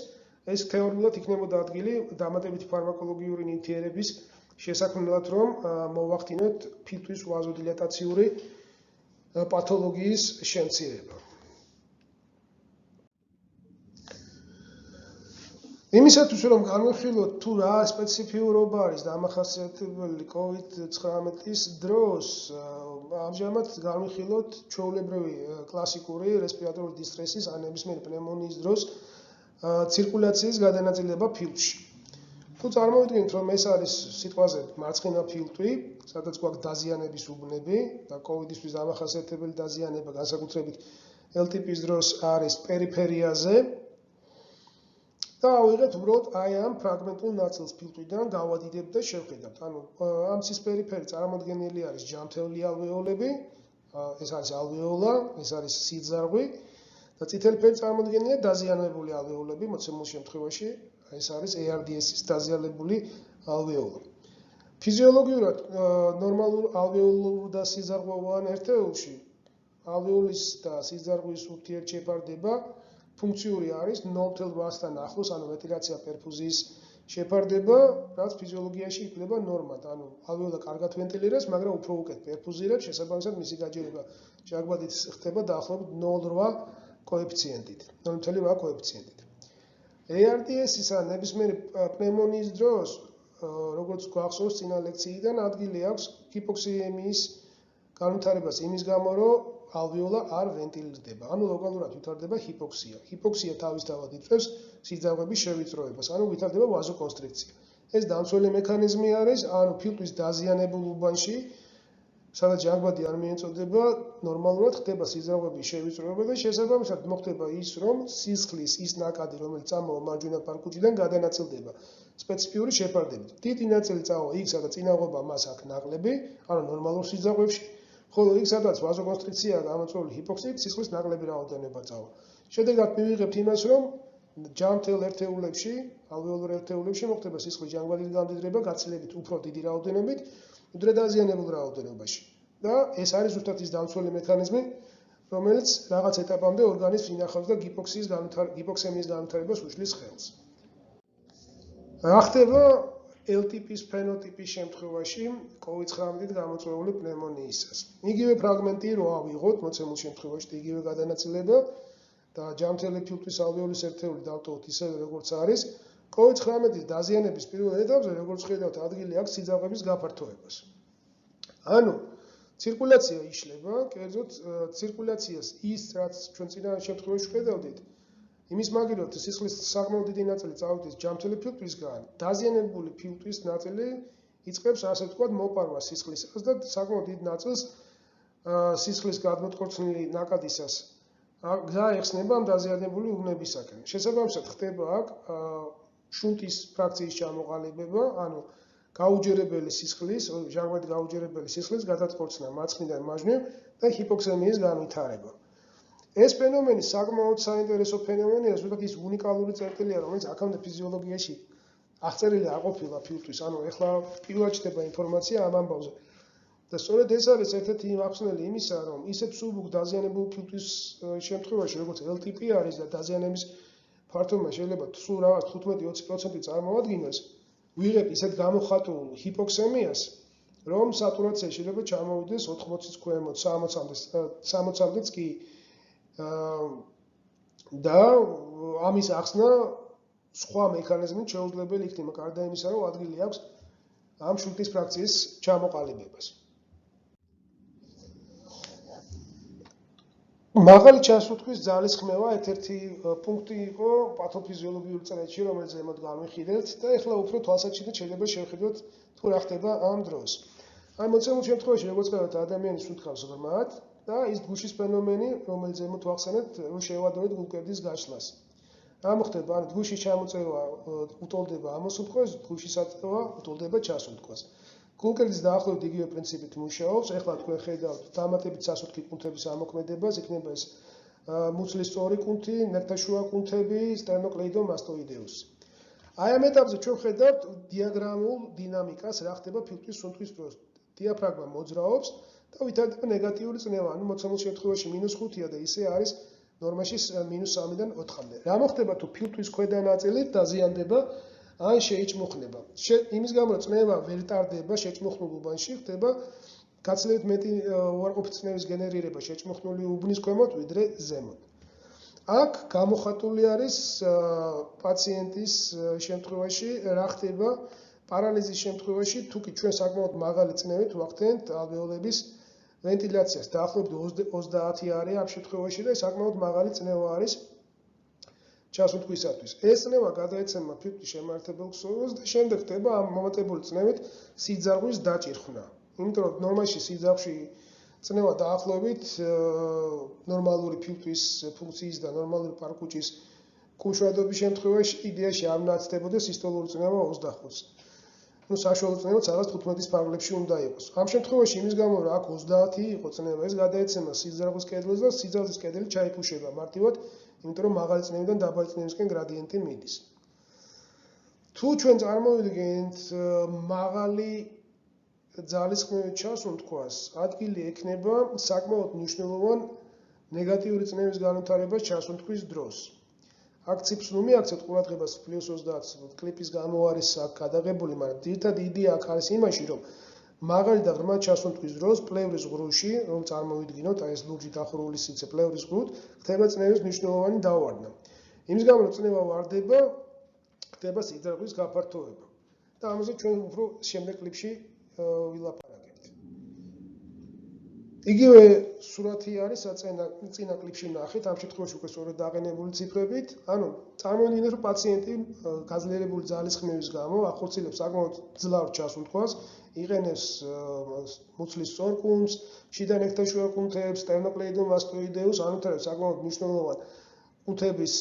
ეს თეორიულად იქნებოდა ადგილი დამატებითი ფარმაკოლოგიური ნივთიერების შესაქმნელად, რომ მოვახდინოთ ფილტვის ვაზოდილატაციური პათოლოგიის შემცირება. იმისათვის, რომ განვიხილოთ თუ რა სპეციფიურობა არის დამახასიათებელი COVID-19-ის დროს, ამჟამად განვიხილოთ ჩვეულებრივი კლასიკური რესპირატორული დისტრესის ან ნებისმიერი პნევმონიის დროს ცირკულაციის გადანაწილება ფილტვში. თუ წარმოვიდგინეთ, რომ ეს არის სიტყვაზე მარცხენა ფილტვი, სადაც გვაქვს დაზიანების უბნები და COVID-ისთვის დამახასიათებელი დაზიანება განსაკუთრებით L ტიპის დროს არის პერიფერიაზე და ავიღეთ უბრალოდ აი ამ ფრაგმენტულ ნაწილს ფილტვიდან გავადიდებთ და შევხედავთ. ანუ ამ ცის პერიფერი წარმოდგენილი არის ჯანმრთელი ალვეოლები, ეს არის ალვეოლა, ეს არის სიძარღვი და წითელი ფერი წარმოდგენილია დაზიანებული ალვეოლები, მოცემულ შემთხვევაში ეს არის ARDS-ის დაზიანებული ალვეოლა. ფიზიოლოგიურად ნორმალურ ალვეოლურ და სიძარღვოვან ერთეულში ალვეოლის და სიძარღვის ურთიერთშეფარდება ფუნქციური არის 0.8-თან ახლოს, ანუ ვენტილაცია პერფუზიის შეფარდება, რაც ფიზიოლოგიაში იკვლება ნორმად, ანუ ალვეოლა კარგად ვენტილირებს, მაგრამ უფრო უკეთ პერფუზირებს, შესაბამისად მისი გაჯერება ჟანგბადით ხდება დაახლოებით 0.8 კოეფიციენტით, 0.8 კოეფიციენტით. ARDS-ის ან ნებისმიერი პნევმონიის დროს, როგორც გვახსოვს წინა ლექციიდან, ადგილი აქვს ჰიპოქსიემიის განვითარებას იმის გამო, რომ ალვეოლა არ ვენტილირდება, ანუ ლოკალურად ვითარდება ჰიპოქსია. ჰიპოქსია თავისთავად იწვევს სიძაღვების შევიწროებას, ანუ ვითარდება ვაზოკონსტრიქცია. ეს დამცველი მექანიზმი არის, ანუ ფილტვის დაზიანებულ უბანში, სადაც ჟანგბადი არ მიეწოდება, ნორმალურად ხდება სიძაღვების შევიწროება და შესაბამისად მოხდება ის, რომ სისხლის ის ნაკადი, რომელიც წამოვა მარჯვენა ფარკუჭიდან გადანაწილდება სპეციფიური შეფარდებით. დიდი ნაწილი წავა იქ, სადაც წინაღობა მას აქვს ნაკლები, ანუ ნორმალურ სიძაღვებში, ხოლო იქ, სადაც ვაზოკონსტრიქციაა გამოწვეული ჰიპოქსიით, სისხლის ნაკლები რაოდენობა წავა. შედეგად მივიღებთ იმას, რომ ჯანმრთელ ერთეულებში, ალვეოლურ ერთეულებში მოხდება სისხლის ჟანგბადის გამდიდრება გაცილებით უფრო დიდი რაოდენობით, ვიდრე დაზიანებულ რაოდენობაში. და ეს არის ზუსტად ის დამცველი მექანიზმი, რომელიც რაღაც ეტაპამდე ორგანიზმს ინახავს და ჰიპოქსემიის განვითარებას უშლის ხელს. რა ხდება L ტიპის ფენოტიპის შემთხვევაში COVID-19-ით გამოწვეული პნევმონიისას. იგივე ფრაგმენტი რო ავიღოთ, მოცემულ შემთხვევაში იგივე გადანაწილება და ჯანმრთელი ფილტვის ალვეოლის ერთეული დავტოვოთ ისევე როგორც არის. COVID-19-ის დაზიანების პირველ ეტაპზე, როგორც ხედავთ, ადგილი აქვს სიძაღვების გაფართოებას. ანუ ცირკულაცია იშლება, კერძოდ ცირკულაციას ის, რაც ჩვენ წინა შემთხვევაში ხედავდით, იმის მაგივრად სისხლის საკმაოდ დიდი ნაწილი წავიდეს ჯანმრთელი ფილტვისგან, დაზიანებული ფილტვის ნაწილი იწყებს ასე ვთქვათ მოპარვას სისხლისას და საკმაოდ დიდ ნაწილს სისხლის გადმოწყორცნილი ნაკადისას გაეხსნება ამ დაზიანებული უბნებისაკენ. შესაბამისად ხდება აქ შუნტის ფრაქციის ჩამოყალიბება, ანუ გაუჯერებელი სისხლის, ჟანგბადი გაუჯერებელი სისხლის გადაწყვეტნა მარცხნიდან მარჯვნივ და ჰიპოქსემიის განვითარება. ეს ფენომენი საკმაოდ საინტერესო ფენომენია, ზუსტად ის უნიკალური წერტილია, რომელიც აქამდე ფიზიოლოგიაში აღწერილი არ ყოფილა ფილტვის, ანუ ეხლა პირველად ჩდება ინფორმაცია ამ ამბავზე. და სწორედ ეს არის ერთ-ერთი მახსნელი იმისა, რომ ისეთ სუბუქ დაზიანებულ ფილტვის შემთხვევაში, როგორც L ტიპი არის და დაზიანების ფართობა შეიძლება სულ რაღაც 15-20% წარმოადგენს, ვიღებ ისეთ გამოხატულ ჰიპოქსემიას, რომ სატურაცია შეიძლება ჩამოვიდეს 80-ის ქვემოთ, 60-მდეც კი და ამის ახსნა სხვა მექანიზმით შეუძლებელი იქნება, გარდა იმისა, რომ ადგილი აქვს ამ შუნტის ფრაქციის ჩამოყალიბებას. მაღალი ჩასუტყვის ძალისხმევა ერთ-ერთი პუნქტი იყო პათოფიზიოლოგიურ წერეთში, რომელიც ზემოთ განვიხილეთ და ეხლა უფრო თვალსაჩინოდ შეიძლება შევხედოთ თუ რა ხდება ამ დროს. აი მოცემულ შემთხვევაში, როგორც ხედავთ, ადამიანი სუნთქავს ღრმად და ის გუშის ფენომენი, რომელიც ზემოთ ვახსენეთ, რომ შევადაროთ გულკერდის გაშლას. რა მოხდება? ანუ გუშის ჩამოწევა უტოლდება ამოსუნთქვას, გუშის აწევა უტოლდება ჩასუნთქვას. გულკერდის დაახლოებით იგივე პრინციპით მუშაობს. ეხლა თქვენ ხედავთ დამატებით სასუნთქი კუნთების ამოქმედებას, იქნება ეს მუცლის სწორი კუნთი, ნერტაშუა კუნთები, სტერნოკლეიდომასტოიდეუსი. აი ამ ეტაპზე ჩვენ ხედავთ დიაგრამულ დინამიკას, რა ხდება ფილტვის სუნთქვის დროს. დიაფრაგმა მოძრაობს და ვითარდება ნეგატიური წნევა, ანუ მოცემულ შემთხვევაში -5-ია და ისე არის ნორმაში -3-დან 4-მდე. რა მოხდება თუ ფილტვის ქვედა ნაწილი დაზიანდება ან შეიჭმუხნება. იმის გამო რომ წნევა ვერ ტარდება შეჭმუხნულ უბანში, ხდება გაცილებით მეტი უარყოფითი წნევის გენერირება შეჭმუხნული უბნის ქვემოთ ვიდრე ზემოთ. აქ გამოხატული არის პაციენტის შემთხვევაში რა ხდება პარალიზის შემთხვევაში, თუ კი ჩვენ საკმაოდ მაღალი წნევით ვახდენთ ალვეოლების ვენტილაციას. დაახლოებით 30 არის ამ შემთხვევაში და საკმაოდ მაღალი წნევა არის ჩასუნთქვისათვის. ეს წნევა გადაეცემა ფილტვის შემაერთებელ ქსოვილს და შემდეგ ხდება ამ მომატებული წნევით სიძარღვის დაჭირხნა. იმიტომ რომ ნორმალში სიძარღვში წნევა დაახლოებით ნორმალური ფილტვის ფუნქციის და ნორმალური პარკუჭის კუმშრადობის შემთხვევაში იდეაში არ ნაცდებოდა სისტოლური წნევა 25-ს. ну საშუალო წნევაც რაღაც 15-ის ფარგლებში უნდა იყოს. ამ შემთხვევაში იმის გამო რომ აქ 30 იყო წნევა, ეს გადაეცემა სიძარღვის კედელს და სიძარღვის კედელი ჩაიფუშება მარტივად, იმიტომ რომ მაღალი წნევიდან დაბალი წნევისკენ გრადიენტი მიდის. თუ ჩვენ წარმოვიდგენთ მაღალი ძალისხმევით ჩასუნთქვას, ადგილი ექნება საკმაოდ მნიშვნელოვან ნეგატიური წნევის განვითარებას ჩასუნთქვის დროს. აქ ციფრს ნუ მიაქცევთ ყურადღებას +30 კლიპის გამო არის აქ გადაღებული, მაგრამ ძირითადი იდეა აქ არის იმაში, რომ მაღალი და ღრმა ჩასუნთქვის დროს პლევრის ღრუში, რომ წარმოვიდგინოთ, აი ეს ლურჯი დახურული სივრცე პლევრის ღრუთ, ხდება წნევის მნიშვნელოვანი დავარდნა. იმის გამო რომ წნევა ვარდება, ხდება სიძარღვის გაფართოება. და ამაზე ჩვენ უფრო შემდეგ კლიპში ვილაპარაკებთ. იგივე სურათი არის წინა კლიპში ნახეთ, ამ შემთხვევაში უკვე სწორედ დაყენებული ციფრებით. ანუ წარმოვიდგინეთ, რომ პაციენტი გაძლიერებული ძალისხმევის გამო ახორციელებს საკმაოდ ძლავრ ჩასუნთქვას, იყენებს მუცლის სწორკუნთს, შიდა ნექტაშუა კუნთებს, სტერნოკლეიდომასტოიდეუსს, ანუთებს საკმაოდ მნიშვნელოვან კუნთების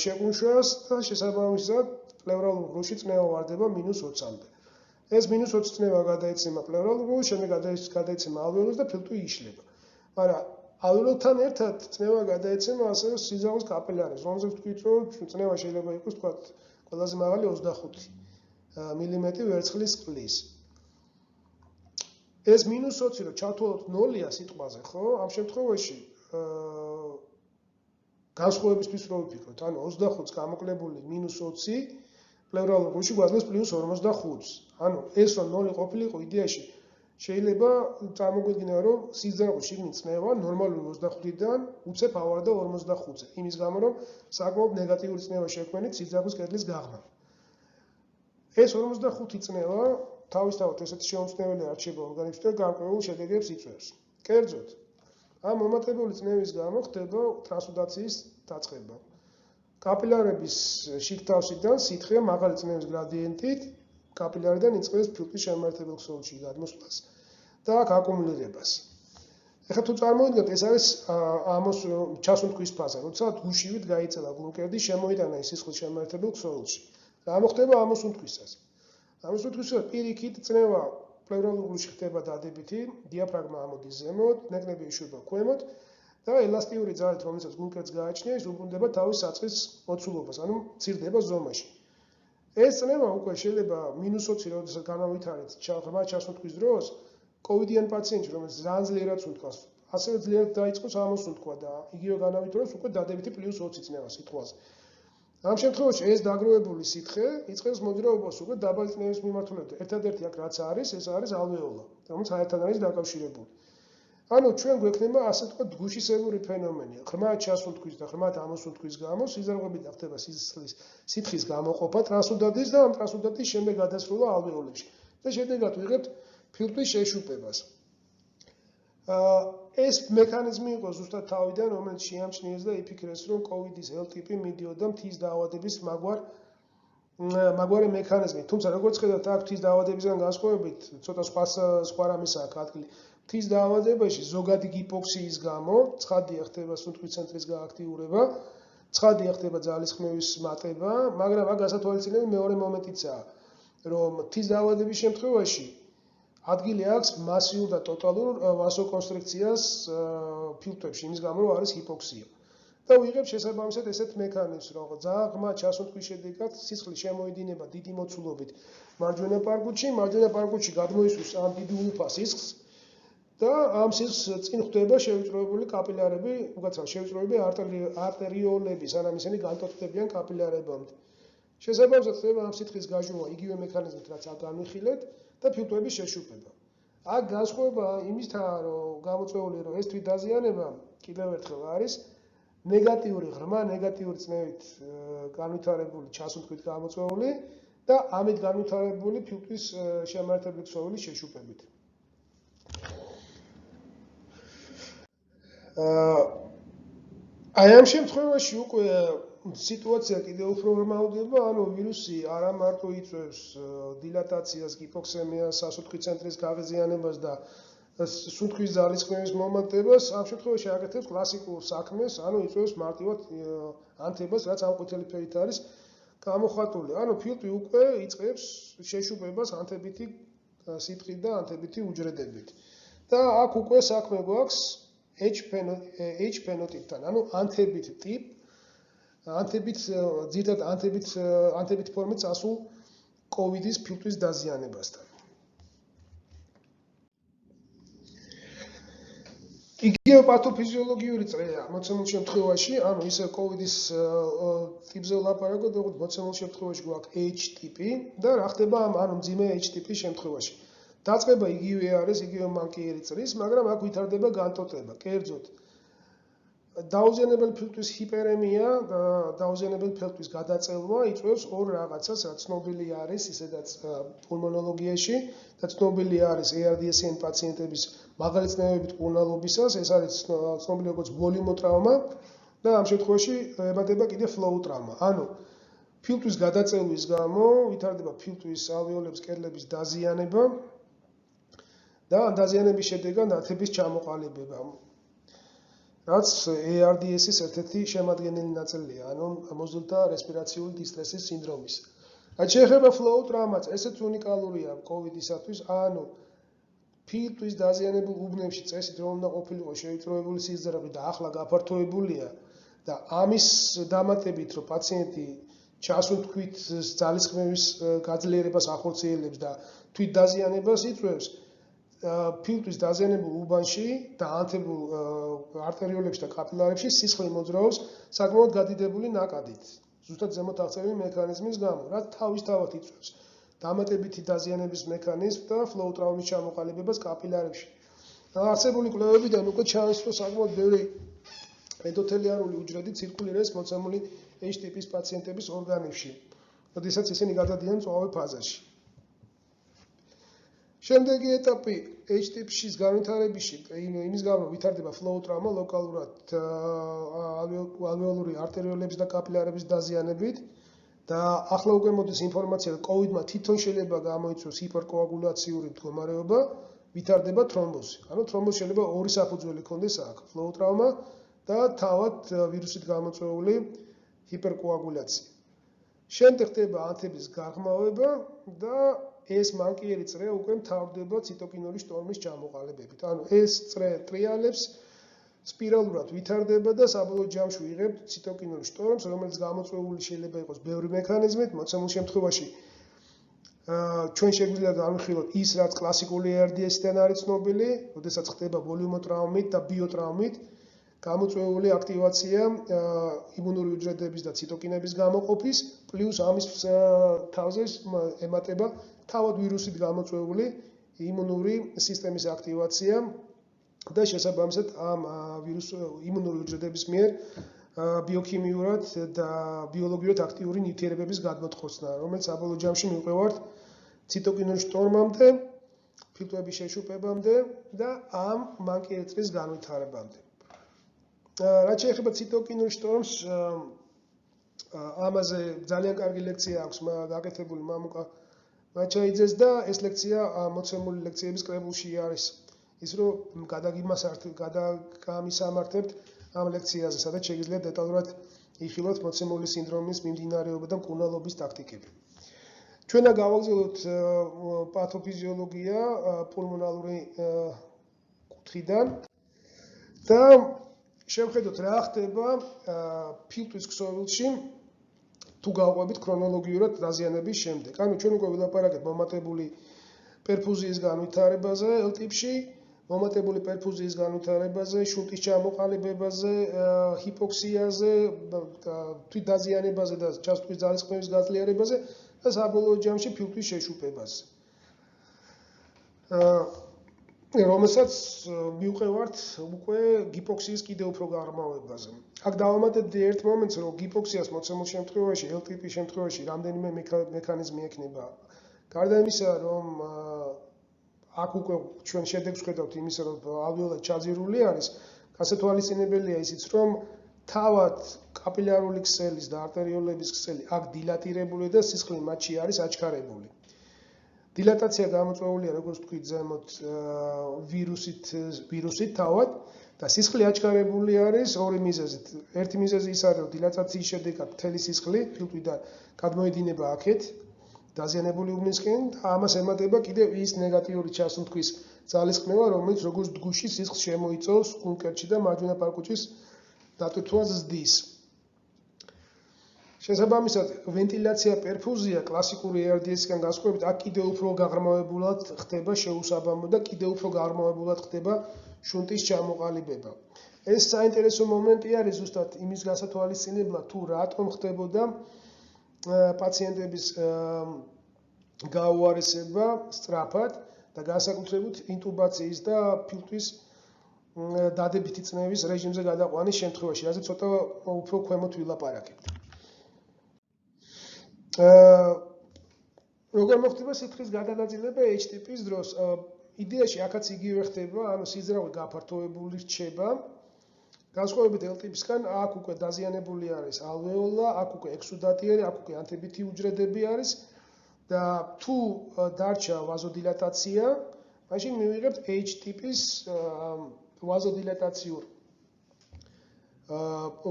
შეკუმშვას და შესაბამისად პლევრალურ ღრუში წნევა ვარდება -20-მდე. ეს -20 წნევა გადაეცემა პლევრალურ ღრუშს, შემდეგ გადაეცემა ალვეოლებს და ფილტვი იშლება. მაგრამ ალვეოლებთან ერთად წნევა გადაეცემა ასევე სიძარღვის კაპილარებს, რომელზეც ვთქვით, რომ წნევა შეიძლება იყოს თქვა ყველაზე მაღალი 25 მმ ვერცხლის წყლის. ეს -20 რომ ჩათვალოთ 0-ია სიტყვაზე, ხო? ამ შემთხვევაში განსხვავებისთვის რო ვიფიქროთ, ანუ 25-ს გამოკლებული -20 პლევრალურ ღრუში გვაძლევს +45-ს. ანუ ეს რომ 0 ყოფილიყო იდეაში შეიძლება წარმოგვიდგინოთ, რომ სიძარღვის შიგნით წნევა ნორმალური 25-დან უცებ ავარდა 45-ზე. იმის გამო რომ საკმაოდ ნეგატიური წნევა შექმნით სიძარღვის კედლის გაღმა. ეს 45 წნევა თავისთავად ესეთი შეუმჩნეველი არჩება ორგანიზმში და გარკვეულ შედეგებს იწვევს. კერძოდ, ამ მომატებული წნევის გამო ხდება ტრანსუდაციის დაწყება. კაპილარების შიგთავსიდან სითხე მაღალი წნევის გრადიენტით კაპილარიდან იწყებს ფილტვის შემაერთებელ ქსოვილში გადმოსვლას და აქ აკუმულირებას. ეხლა თუ წარმოვიდგინოთ, ეს არის ამოს ჩასუნთქვის ფაზა, როცა გუშივით გაიწელა გლუკერდი, შემოიტანა ის სისხლის შემაერთებელ ქსოვილში. რა მოხდება ამოსუნთქვისას? ამოსუნთქვისას პირიქით წნევა პლევრალურ გულში ხდება დადებითი, დიაფრაგმა ამოდის ზემოთ, ნეკნები იშვება ქვემოთ და ელასტიური ძალით, რომელსაც გლუკერდს გააჩნია, ის უბრუნდება თავის საწყის მოცულობას, ანუ მცირდება ზომაში. ეს წნევა უკვე შეიძლება -20, როდესაც განავითარეთ ღრმა ჩასუნთქვის დროს, კოვიდიან პაციენტში, რომელიც ძალიან ძლიერად სუნთქავს, ასევე ძლიერად დაიწყოს ამოსუნთქვა და იგივე განავითაროს უკვე დადებითი +20 წნევა სიტყვაზე. ამ შემთხვევაში ეს დაგროვებული სითხე იწყებს მოძრაობას უკვე დაბალი წნევის მიმართულებით. ერთადერთი აქ რაც არის, ეს არის ალვეოლა, რომელიც აერთთან არის დაკავშირებული. ანუ ჩვენ გვექნება ასე თქვა გუშისებური ფენომენი. ღრმა ჩასუნთქვის და ღრმა ამოსუნთქვის გამო სიზარღვებით ხდება სითხის გამოყოფა ტრანსუდატის და ამ ტრანსუდატის შემდეგ გადასროლა ალვეოლებში. და შედეგად ვიღებთ ფილტვის შეშუპებას. ეს მექანიზმი იყო ზუსტად თავიდან, რომელიც შეამჩნიეს და იფიქრეს, რომ კოვიდის L ტიპი მიდიოდა მთის დაავადების მაგვარი მექანიზმი. თუმცა როგორც ხედავთ, აქ მთის დაავადებისგან განსხვავებით, ცოტა სხვა რამის აქვს ადგილი. მთის დაავადებაში ზოგადი ჰიპოქსიის გამო ცხადია ხდება სუნთქვის ცენტრის გააქტიურება, ცხადია ხდება ძალისხმევის მატება, მაგრამ აქ გასათვალისწინებელი მეორე მომენტიცაა, რომ მთის დაავადების შემთხვევაში ადგილი აქვს მასიურ და ტოტალურ ვასოკონსტრიქციას ფილტვებში, იმის გამო რომ არის ჰიპოქსია. და ვიღებ შესაბამისად ესეთ მექანიზმს, რომ ძალიან ღრმა ჩასუნთქვის შედეგად სისხლი შემოედინება დიდი მოცულობით მარჯვენა პარკუთში გადმოისვრის ამ დიდი ულუფა სისხლს და ამ სისხლს წინ ხვდება შევიწროებული კაპილარები, უკაცრავ შევიწროებული არტერიოლები, სანამ ისინი განტოტდებიან კაპილარებამდე. შესაბამისად ხდება ამ სითხის გაჟღვა იგივე მექანიზმით, რაც აქ განვიხილეთ და ფილტვების შეშუპება. აქ განსხვავება იმისთაა, რომ გამოწვეული რომ ეს თვითდაზიანება კიდევ ერთხელ არის ნეგატიური, ღრმა ნეგატიური წნევით განვითარებული ჩასუნთქვით გამოწვეული და ამით განვითარებული ფილტვის შემაერთებელი ქსოვილის შეშუპებით. აი ამ შემთხვევაში უკვე სიტუაცია კიდევ უფრო ღრმავდება, ანუ ვირუსი არა მარტო იწვევს დილატაციას, ჰიპოქსემიას, სასუნთქვის ცენტრის გაღიზიანებას და სუნთქვის ძალისხმევის მომატებას, ამ შემთხვევაში აკეთებს კლასიკურ საქმეს, ანუ იწვევს მარტივად ანთებას, რაც ამ ყვითელი ფერით არის გამოხატული. ანუ ფილტვი უკვე იწყებს შეშუპებას ანთებითი სითხით და ანთებითი უჯრედებით. და აქ უკვე საქმე გვაქვს H ფენოტიპთან, ანუ ანთებით ტიპ, ანთებით ფორმით წასულ კოვიდის ფილტვის დაზიანებასთან. იგივე პათოფიზიოლოგიური წრეა მოცემულ შემთხვევაში, ანუ ისე კოვიდის ტიპზე ვლაპარაკობთ, როგორც მოცემულ შემთხვევაში გვაქვს H ტიპი და რა ხდება ანუ მძიმე H ტიპის შემთხვევაში. დაწყება იგივე არის, იგივე მანკიერი წრის, მაგრამ აქ ვითარდება განტოტება. კერძოდ დაუზიანებელი ფილტვის ჰიპერემია და დაუზიანებელი ფილტვის გადაწელვა იწვევს ორ რაღაცას, რაც ცნობილი არის ისედაც პულმონოლოგიაში და ცნობილი არის ARDS-იანი პაციენტების მაღალი წნევებით მკურნალობისას, ეს არის ცნობილი როგორც ვოლიუმოტრაუმა და ამ შემთხვევაში ემატება კიდე ფლოუ ტრავმა. ანუ ფილტვის გადაწელვის გამო ვითარდება ფილტვის ალვეოლების კედლების დაზიანება და ამ დაზიანების შედეგად ანთების ჩამოყალიბება. რაც ARDS-ის ერთ-ერთი შემადგენელი ნაწილია, ანუ მოზილთა რესპირაციული დისტრესის სინდრომის. რაც შეეხება ფლოუ ტრავმას, ესეც უნიკალურია კოვიდისათვის, ანუ ფილტვის დაზიანებულ უბნებში წესით რომ უნდა ყოფილიყო შევიწროებული სიზარები და ახლა გაფართოებულია და ამის დამატებით რომ პაციენტი ჩასუნთქვით ძალისხმევის გაძლიერებას ახორციელებს და თვით დაზიანებას იწვევს, ფილტვის დაზიანებულ უბანში და ანთებულ არტერიოლებში და კაპილარებში სისხლი მოძრაობს საკმაოდ გადიდებული ნაკადით. ზუსტად ზემოთ აღწერილი მექანიზმის გამო, რაც თავისთავად იწვევს დამატებითი დაზიანების მექანიზმს და ფლოუ ტრავმის ჩამოყალიბებას კაპილარებში. არსებული კვლევებიდან უკვე ჩანს, რომ საკმაოდ ბევრი ენდოთელიარული უჯრედი ცირკულირებს მოცემული H ტიპის პაციენტების ორგანიზმში, როდესაც ისინი გადადიან მწვავე ფაზაში. შემდეგი ეტაპი H ტიპის განვითარებაში იმის გამო ვითარდება ფლოუ ტრავმა ლოკალურად ალვეოლური არტერიოლების და კაპილარების დაზიანებით და ახლა უკვე მოდის ინფორმაცია, რომ კოვიდმა თვითონ შეიძლება გამოიწვიოს ჰიპერკოაგულაციური მდგომარეობა ვითარდება თრომბოზი. ანუ თრომბოზი შეიძლება ორი საფუძველი ქონდეს აქ, ფლოუ ტრავმა და თავად ვირუსით გამოწვეული ჰიპერკოაგულაცია. შემდეგ ხდება ანთების გაღრმავება და ეს მანკიერი წრე უკვე მთავრდება ციტოკინური შტორმის ჩამოყალიბებით. ანუ ეს წრე ტრიალებს სპირალურად ვითარდება და საბოლოო ჯამში ვიღებთ ციტოკინურ შტორმს, რომელიც გამოწვეული შეიძლება იყოს ბევრი მექანიზმით, მოცემულ შემთხვევაში ჩვენ შეგვიძლია განვიხილოთ ის, რაც კლასიკური ARDS-დან არის ცნობილი, როდესაც ხდება ვოლიუმოტრაუმით და ბიოტრაუმით, გამოწვეული აქტივაცია იმუნური უჯრედების და ციტოკინების გამოყოფის, პლუს ამის თავზე ემატება თავად ვირუსით გამოწვეული იმუნური სისტემის აქტივაცია და შესაბამისად ამ იმუნური უჯრედების მიერ ბიოქიმიურად და ბიოლოგიურად აქტიური ნივთიერებების გადმოთხოვნა, რომელიც საბოლოო ჯამში მივყევართ ციტოკინურ შტორმამდე, ფილტვების შეშუპებამდე და ამ მანკიერი წრის განვითარებამდე. რაც შეეხება ციტოკინურ შტორმს, ამაზე ძალიან კარგი ლექცია აქვს გაკეთებული მამუკა მაჩაიძეს და ეს ლექცია მოცემული ლექციების კრებულში არის. ის რომ გადაგამისამართებთ ამ ლექციაზე, სადაც შეგიძლიათ დეტალურად იხილოთ მოცემული სინდრომის მიმდინარეობა და მკურნალობის ტაქტიკები. ჩვენ გავაგზავნოთ პათოფიზიოლოგია პულმონალური კუთხიდან და შევხედოთ რა ხდება ფილტვის ქსოვილში თუ გავყვებით ქრონოლოგიურად დაზიანების შემდეგ. ანუ ჩვენ უკვე ვილაპარაკეთ მომატებული პერფუზიის განვითარებაზე L-ტიპში, მომატებული პერფუზიის განვითარებაზე, შუნტის ჩამოყალიბებაზე, ჰიპოქსიაზე, თვითდაზიანებაზე და ჩასტვრის ძალისხმევის გაძლიერებაზე და საბოლოო ჯამში ფილტვის შეშუპებაზე. რომელსაც მივყევართ უკვე გიპოქსიის კიდევ უფრო გაღრმავებაზე. აქ დავამატებდი ერთ მომენტს, რომ გიპოქსიას მოცემულ შემთხვევაში, L-ტიპის შემთხვევაში რამდენიმე მექანიზმი ექნება. გარდა იმისა, რომ აქ უკვე ჩვენ შედეგს ვხედავთ იმისა, რომ ალვეოლა ჩაძირული არის, გასათვალისწინებელია ისიც, რომ თავად კაპილარული ქსელის და არტერიოლების ქსელი აქ დილატირებული და სისხლი მათში არის აჩქარებული. დილატაცია გამოწვეულია, როგორც ვთქვით, ზემოთ ვირუსით თავად და სისხლი აჩქარებული არის ორი მიზეზით. ერთი მიზეზი ის არის, რომ დილატაციის შედეგად მთელი სისხლი ფილტვიდან გადმოედინება აქეთ დაზიანებული უბნისკენ და ამას ემატება კიდევ ის ნეგატიური ჩასუნთქვის ძალისხმევა, რომელიც როგორც დგუში სისხლს შემოიწევს კუნკერტში და მარჯვენა პარკუჩის დატვირთვას ზრდის. შესაბამისად, ვენტილაცია პერფუზია კლასიკური ARDS-ისგან განსხვავებით აქ კიდევ უფრო გაღრმავებულად ხდება შეუსაბამო და კიდევ უფრო გაღრმავებულად ხდება შუნტის ჩამოყალიბება. ეს საინტერესო მომენტი არის ზუსტად იმის გასათვალისწინებლად, თუ რატომ ხდებოდა პაციენტების გაუარესება სწრაფად და განსაკუთრებით ინტუბაციის და ფილტვის დადებითი წნევის რეჟიმზე გადაყვანის შემთხვევაში, რაზე ცოტა უფრო ქვემოთ ვილაპარაკებთ. როგორ მოხდება სითხის გადანაწილება H-ტიპის დროს? იდეაში აქაც იგივე ხდება, ანუ სიძრავე გაფართოებული რჩება. განსხვავებით L-ტიპისგან, აქ უკვე დაზიანებული არის ალვეოლა, აქ უკვე ექსუდატიერი, აქ უკვე ანთებითი უჯრედები არის და თუ დარჩა ვაზოდილატაცია, მაშინ მივიღებთ H-ტიპის ვაზოდილატაციურ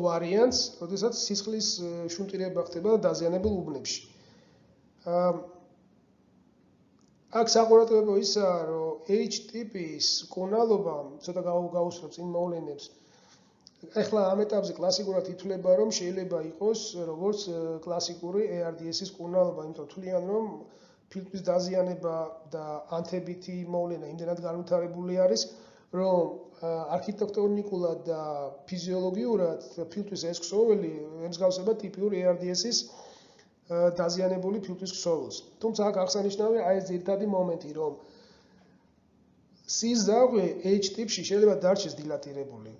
ვარიანტს, როდესაც სისხლის შუნტირება ხდება დაზიანებულ უბნებში. აქ საყურადღებო ისაა, რომ H-ტიპის მკურნალობა ცოტა გაუსწრებს წინ მოვლენებს. ეხლა ამ ეტაპზე კლასიკურად ითვლება, რომ შეიძლება იყოს როგორც კლასიკური ARDS-ის მკურნალობა, იმიტომ თვლიან, რომ ფილტვის დაზიანება და ანთებითი მოვლენა იმდენად განვითარებული არის, რომ არქიტექტონიკულად და ფიზიოლოგიურად ფილტვის ეს ქსოვილი ემსგავსება ტიპიური ARDS-ის დაზიანებული ფილტვის ქსოვილს. თუმცა აქ აღსანიშნავია აი ეს ძირითადი მომენტი, რომ სიზავე H-ტიპში შეიძლება დარჩეს დილატირებული.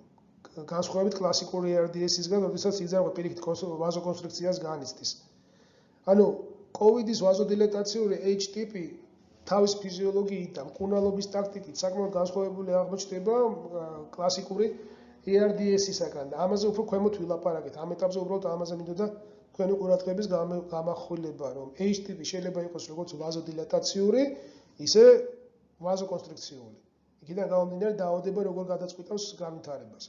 განსხვავებით კლასიკური ARDS-ისგან, როდესაც სიზავე პირიქით ვაზოკონსტრიქციას განიცდის. ანუ COVID-ის ვაზოდილატაციური H-ტიპი თავის ფიზიოლოგიით და მკურნალობის ტაქტიკით საკმაოდ განსხვავებული აღმოჩნდება კლასიკური ARDS-ისგან და ამაზე უფრო ქვემოთ ვილაპარაკეთ. ამ ეტაპზე უბრალოდ ამაზე მინდოდა თქვენი ყურადღების გამახვილება, რომ H-ტიპი შეიძლება იყოს როგორც ვაზოდილატაციური, ისე ვაზოკონსტრიქციული. იქიდან გამომდინარე დაავადება როგორ გადაწყვეტავს განვითარებას.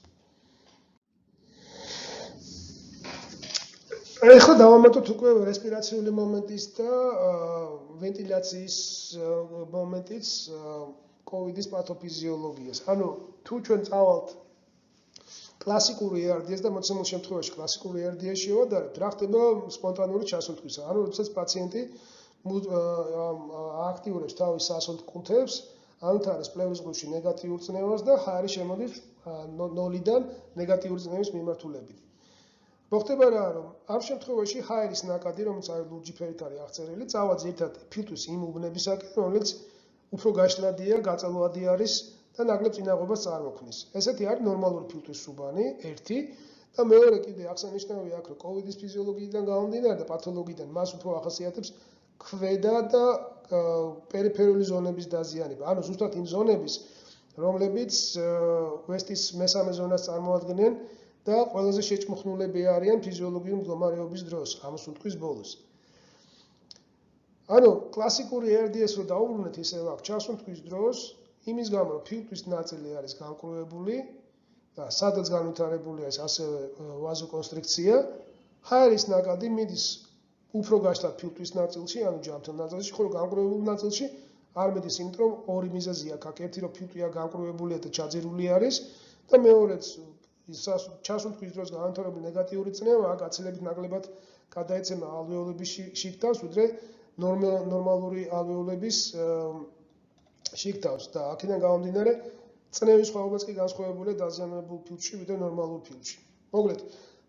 ეხლა დავამატოთ უკვე რესპირაციული მომენტის და ვენტილაციის მომენტის COVID-ის პათოფიზიოლოგიას. ანუ თუ ჩვენ წავალთ კლასიკური ERD-ს და მოცემულ შემთხვევაში კლასიკური ERD-ში შევადარებთ, რა ხდება სპონტანური ჩასუნთქვისა. ანუ როდესაც პაციენტი აქტიურებს თავის სასუნთ კუნთებს, ამთავრებს პლევრის ღრუში ნეგატიურ წნევას და ჰაერი შემოდის 0-დან ნეგატიური წნევის მიმართულებით. მოხდება რა, რომ ამ შემთხვევაში ჰაერის ნაკადი, რომელიც არის ლურჯი ფერით არის აღწერილი, წავა ძირითადად ფილტვის იმ უბნებისაკენ, რომელიც უფრო გაშლადია, გაწელვადი არის და ნაკლებ წინაღობას წარმოქმნის. ესეთი არის ნორმალური ფილტვის უბანი, ერთი და მეორე კიდე აღსანიშნავია აქ, რომ COVID-ის ფიზიოლოგიიდან გამომდინარე და პათოლოგიიდან მას უფრო ახასიათებს ქვედა და პერიფერიული ზონების დაზიანება. ანუ ზუსტად იმ ზონების, რომლებიც ვესტის მესამე ზონას წარმოადგენენ და ყველაზე შეჭმხნულები არიან ფიზიოლოგიური მდგომარეობის დროს, ამოსუნთქვის ბოლოს. ანუ კლასიკური ERD-ს რო დაუბრუნეთ ისევ აქ ჩასუნთქვის დროს, იმის გამო რომ ფილტვის ნაწილი არის განკრუებული და სადაც განვითარებული არის ასევე ვაზოკონსტრიქცია, ჰაერის ნაკადი მიდის უფრო გაშლად ფილტვის ნაწილში, ანუ ჯამთელ ნაწილში, ხოლო განკრუებულ ნაწილში არ მიდის, იმიტომ რომ ორი მიზეზი აქვს აქ, ერთი რომ ფილტვია განკრუებულია და ჩაძირული არის და მეორეც ჩასუნთქვის დროს განვითარებული ნეგატიური წნევა გაცილებით ნაკლებად გადაეცემა ალვეოლების შიგთავს, ვიდრე ნორმალური ალვეოლების შიგთავს და აქედან გამომდინარე წნევის ხვევებაც კი განსხვავებულია დაზიანებულ ფილტვში ვიდრე ნორმალურ ფილტვში. მოკლედ,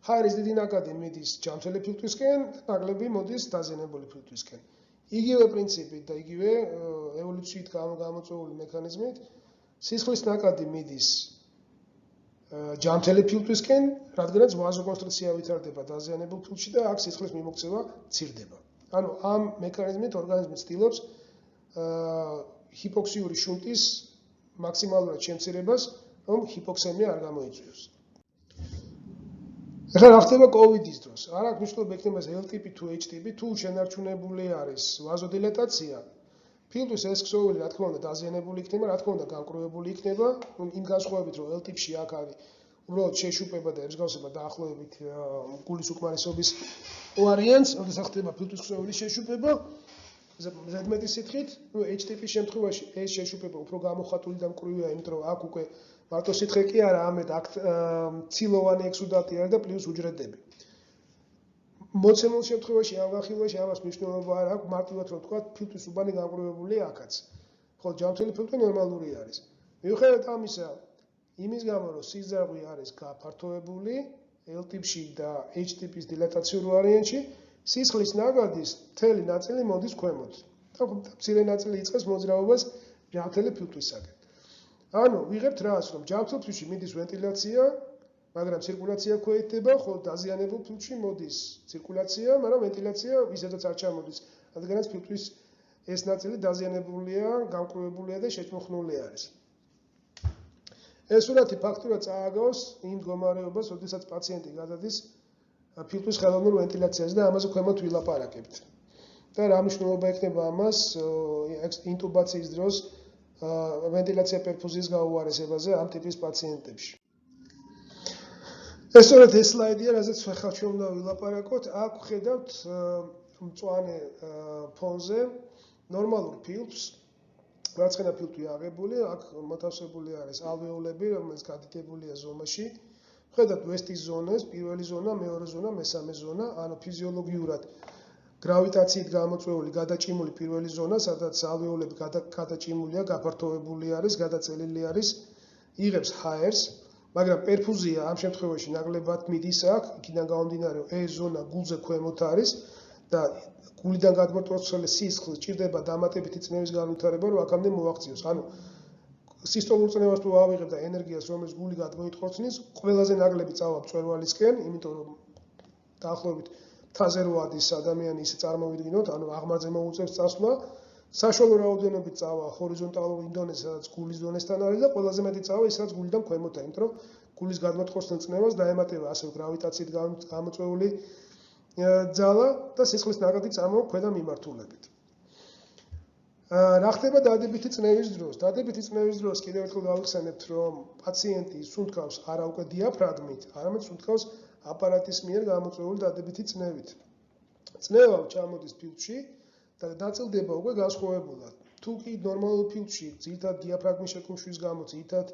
ჰაერის დიდი ნაკადი მიდის ჯამთელი ფილტვისკენ და ნაკლები მოდის დაზიანებული ფილტვისკენ. იგივე პრინციპით და იგივე ევოლუციით გამოწვეული მექანიზმით სისხლის ნაკადი მიდის ჯამთელი ფილტვისკენ, რადგანაც ვაზოკონსტრიქცია ვითარდება დაზიანებულ ფილტვში და აქ სისხლის მიმოქცევა მცირდება. ანუ ამ მექანიზმით ორგანიზმი ცდილობს ჰიპოქსიური შუნტის მაქსიმალურად შემცირებას, რომ ჰიპოქსემია არ გამოიწვიოს. ეხლა რა ხდება COVID-ის დროს? არ აქვს მნიშვნელობა იქნება ეს L ტიპი თუ H ტიპი, თუ შენარჩუნებული არის ვაზოდილატაცია, ფილტვის ეს ქსოვილი რა თქმა უნდა დაზიანებული იქნება, რა თქმა უნდა განკრუებული იქნება, იმ განსხვავებით რომ L ტიპში აქ არის უბრალოდ შეშუპება და ემსგავსება დაახლოებით გულის უკმარისობის ვარიანტს, როდესაც ხდება ფილტვის ქსოვილის შეშუპება, ზედმეტი სითხით, H ტიპის შემთხვევაში ეს შეშუპება უფრო გამოხატული და მკვრივია, იმიტომ რომ აქ უკვე მარტო სითხე კი არა, ამეთ აქ ცილოვანი ექსუდატი არის და პლუს უჯრედები. მოცემულ შემთხვევაში ამ განხილვაში ამას მნიშვნელობა არ აქვს, მარტივად რომ თქვა, ფილტვის უბანი განკრუებულია აქაც. ხოლო ჯამთელი ფილტვი ნორმალური არის. მიუხედავად ამისა, იმის გამო რომ სიზარღვი არის გაფართოებული L ტიპში და H ტიპის დილატაციურ ვარიანტში, სისხლის ნაკადის მთელი ნაწილი მოდის ქვემოთ. და მცირე ნაწილი იწყებს მოძრაობას ჯამთელი ფილტვისაკენ. ანუ ვიღებთ რას, რომ ჯამთელ ფილტვში მიდის ვენტილაცია, მაგრამ ცირკულაცია ქვეითდება, ხოლო დაზიანებულ ფილტვში მოდის ცირკულაცია, მაგრამ ვენტილაცია ისედაც არ ჩამოდის, რადგანაც ფილტვის ეს ნაწილი დაზიანებულია, განკრუებულია და შეჭმხნული არის. ეს სურათი ფაქტურად წააგავს იმ მდგომარეობას, როდესაც პაციენტი გადადის ფილტვის ხელოვნურ ვენტილაციაზე და ამაზე ქვემოთ ვილაპარაკებთ. და რა მნიშვნელობა ექნება ამას ინტუბაციის დროს ვენტილაცია პერფუზიის გაუარესებაზე ამ ტიპის პაციენტებში. ეს სწორედ ეს სლაიდია, რაზეც ახლა ჩვენ უნდა ვილაპარაკოთ. აქ ხედავთ მწვანე ფონზე ნორმალურ ფილტვს, რაცხენა ფილტვი აღებული, აქ მოთავსებული არის ალვეოლები, რომელიც გადიდებულია ზომაში. ხედავთ ვესტის ზონას, პირველი ზონა, მეორე ზონა, მესამე ზონა, ანუ ფიზიოლოგიურად გრავიტაციით გამოწვეული გადაჭიმული პირველი ზონა, სადაც ალვეოლები გადაჭიმულია, გაფართოვებული არის, გადაწელილი არის, იღებს ჰაერს, მაგრამ პერფუზია ამ შემთხვევაში ნაკლებად მიდის აქ, იქიდან გამომდინარე, რომ ეს ზონა გულზე ქვემოთ არის და გულიდან გადმოტვირთული სისხლი ჭირდება დამატებითი წნევის განვითარება, რომ აქამდე მოაღწიოს. ანუ სისტოლურ წნევას თუ ავიღებ და ენერგიას, რომელიც გული გადმოიტყორცნის, ყველაზე ნაკლები წავა მწვერვალისკენ, იმიტომ რომ დაახლოებით 1000 ვატის ადამიანი ისე წარმოვიდგინოთ, ანუ აღმართზე მოუწევს წასვლა, საშუალო რაოდენობით წავა ჰორიზონტალურ დონეზე, სადაც გულის დონესთან არის და ყველაზე მეტი წავა ის, რაც გულიდან ქვემოთაა, იმიტომ რომ გულის გადმოთხოვს წნევას დაემატება ასევე გრავიტაციით გამოწვეული ძალა და სისხლის ნაკადი წარმოქმნა ქვედა მიმართულებით. რა ხდება დადებითი წნევის დროს? დადებითი წნევის დროს კიდევ ერთხელ გავიხსენებთ, რომ პაციენტი სუნთქავს არა უკვე დიაფრაგმით, არამედ სუნთქავს აპარატის მიერ გამოწვეული დადებითი წნევით. წნევა ჩამოდის ფილტვში და ნაწილდება უკვე განსხვავებულად. თუ კი ნორმალურ ფილტვში ძირითადად დიაფრაგმის შეკუმშვის გამო ძირითადად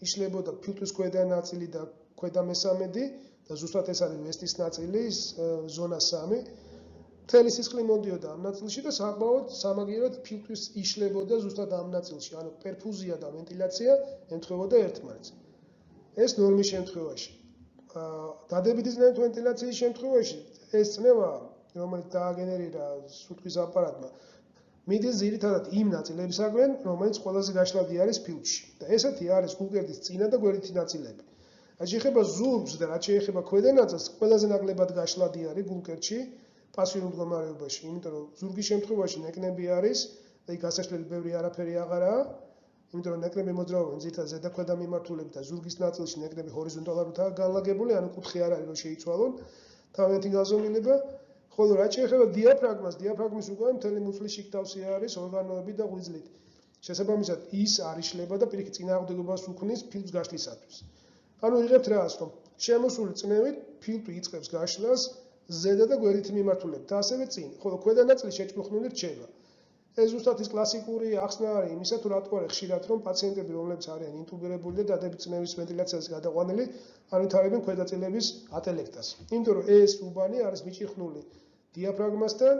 იშლებოდა ფილტვის ქვედა ნაწილი და ქვედა მესამედი და ზუსტად ეს არის ვესტის ნაწილი, ზონა 3. მთელი სისხლი მოდიოდა ამ ნაწილში და საკმაოდ სამაგიეროდ ფილტვის იშლებოდა ზუსტად ამ ნაწილში, ანუ პერფუზია და ვენტილაცია ემთხვეოდა ერთმანეთს. ეს ნორმის შემთხვევაში. დადებითი წნევით ვენტილაციის შემთხვევაში ეს წნევა, რომელიც დააგენერირა სუნთქვის აპარატმა, მიდის ძირითადად იმ ნაწილებისაგან, რომელიც ყველაზე გაშლადი არის ფილტვში. და ესეთი არის გულკერდის წინა და გვერდითი ნაწილები. რაც შეეხება ზურგს და რაც შეეხება ქვედა ნაწილს, ყველაზე ნაკლებად გაშლადი არის გულკერდში პასიურ მდგომარეობაში, იმიტომ რომ ზურგის შემთხვევაში ნეკნები არის და იქ გასაშლელი ბევრი არაფერი აღარაა, იმიტომ რომ ნეკნები მოძრაობენ ძირითადად ზედაქვედა მიმართულებით და ზურგის ნაწილში ნეკნები ჰორიზონტალურადაა განლაგებული, ანუ კუთხე არ არის რომ შეიცვალონ თავიანთი გაზომილება. ხოლო რაც შეეხება დიაფრაგმას, დიაფრაგმის უკვე მთელი მუცლის შიგთავსი არის ორგანოები და ღვიძლით. შესაბამისად ის არ იშლება და პირიქით წინააღმდეგობას უქმნის ფილტვის გაშლისათვის. ანუ იღებთ რას, რომ შემოსული წნევით ფილტვი იწყებს გაშლას ზედა და გვერდითი მიმართულებით და ასევე წინ, ხოლო ქვედა ნაწილი შეჭმხნული რჩება. ეს ზუსტად ის კლასიკური ახსნა არის იმისა, თუ რატო არის ხშირად რომ პაციენტები, რომლებიც არიან ინტუბირებული და დადებითი წნევის ვენტილაციაზე გადაყვანილი, ავითარებენ ქვედაწილების ატელექტას. იმიტომ რომ ეს უბანი არის მიჭირხნული დიაფრაგმასთან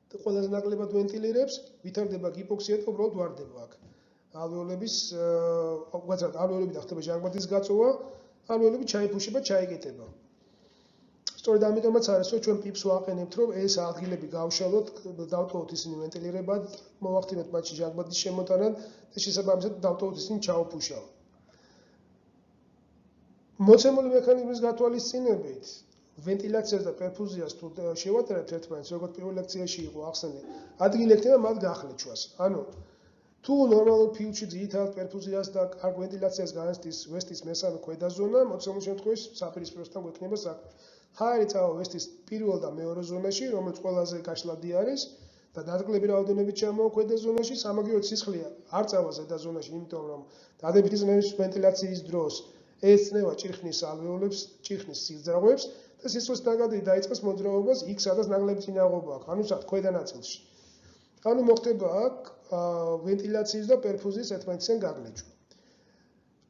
და ყველაზე ნაკლებად ვენტილირებს, ვითარდება გიპოქსია და უბრალოდ ვარდება აქ. ალვეოლების, უბრალოდ ალვეოლებიდან ხდება ჟანგბადის გაწოვა, ალვეოლები ჩაიფუშება, ჩაიკეტება. სწორედ ამიტომაც არის, რომ ჩვენ პიპს ვაყენებთ, რომ ეს ადგილები გავშალოთ, დავტოვოთ ისინი ვენტილირებად, მოვახდინოთ მათში ჟანგბადის შემოტანა და შესაბამისად დავტოვოთ ისინი ჩაუფუშალოთ. მოცემული მექანიზმის გათვალისწინებით ვენტილაციას და პერფუზიას თუ შევატარებთ ერთმანეთს, როგორც პირველ ლექციაში იყო ახსენე, ადგილი ექნება მათ გახლეჩვას. ანუ თუ ნორმალურ ფილტვში ძირითადად პერფუზიას და კარგ ვენტილაციას განიცდის ვესტის მესამე ქვედა ზონა, მოცემულ შემთხვევაში საპირისპიროსთან გვექნება საქმე. ჰაერი წავა ვესტის პირველ და მეორე ზონაში, რომელიც ყველაზე გაშლადი არის და დადგლები რაოდენობით ჩამოვა ქვედა ზონაში, სამაგიეროდ სისხლი არ წავა ზედა ზონაში, იმიტომ რომ დადებითი წნევის ვენტილაციის დროს ეს წნევა ჭირხნის ალვეოლებს, ჭირხნის სიძრაღვებს და სისხლის ნაკადი დაიწყეს მოძრაობას იქ, სადაც ნაკლები წინაღობა აქვს, ანუ ქვედა ნაწილში. ანუ მოხდება აქ ვენტილაციის და პერფუზიის ერთმანეთისგან გაგლეჯვა.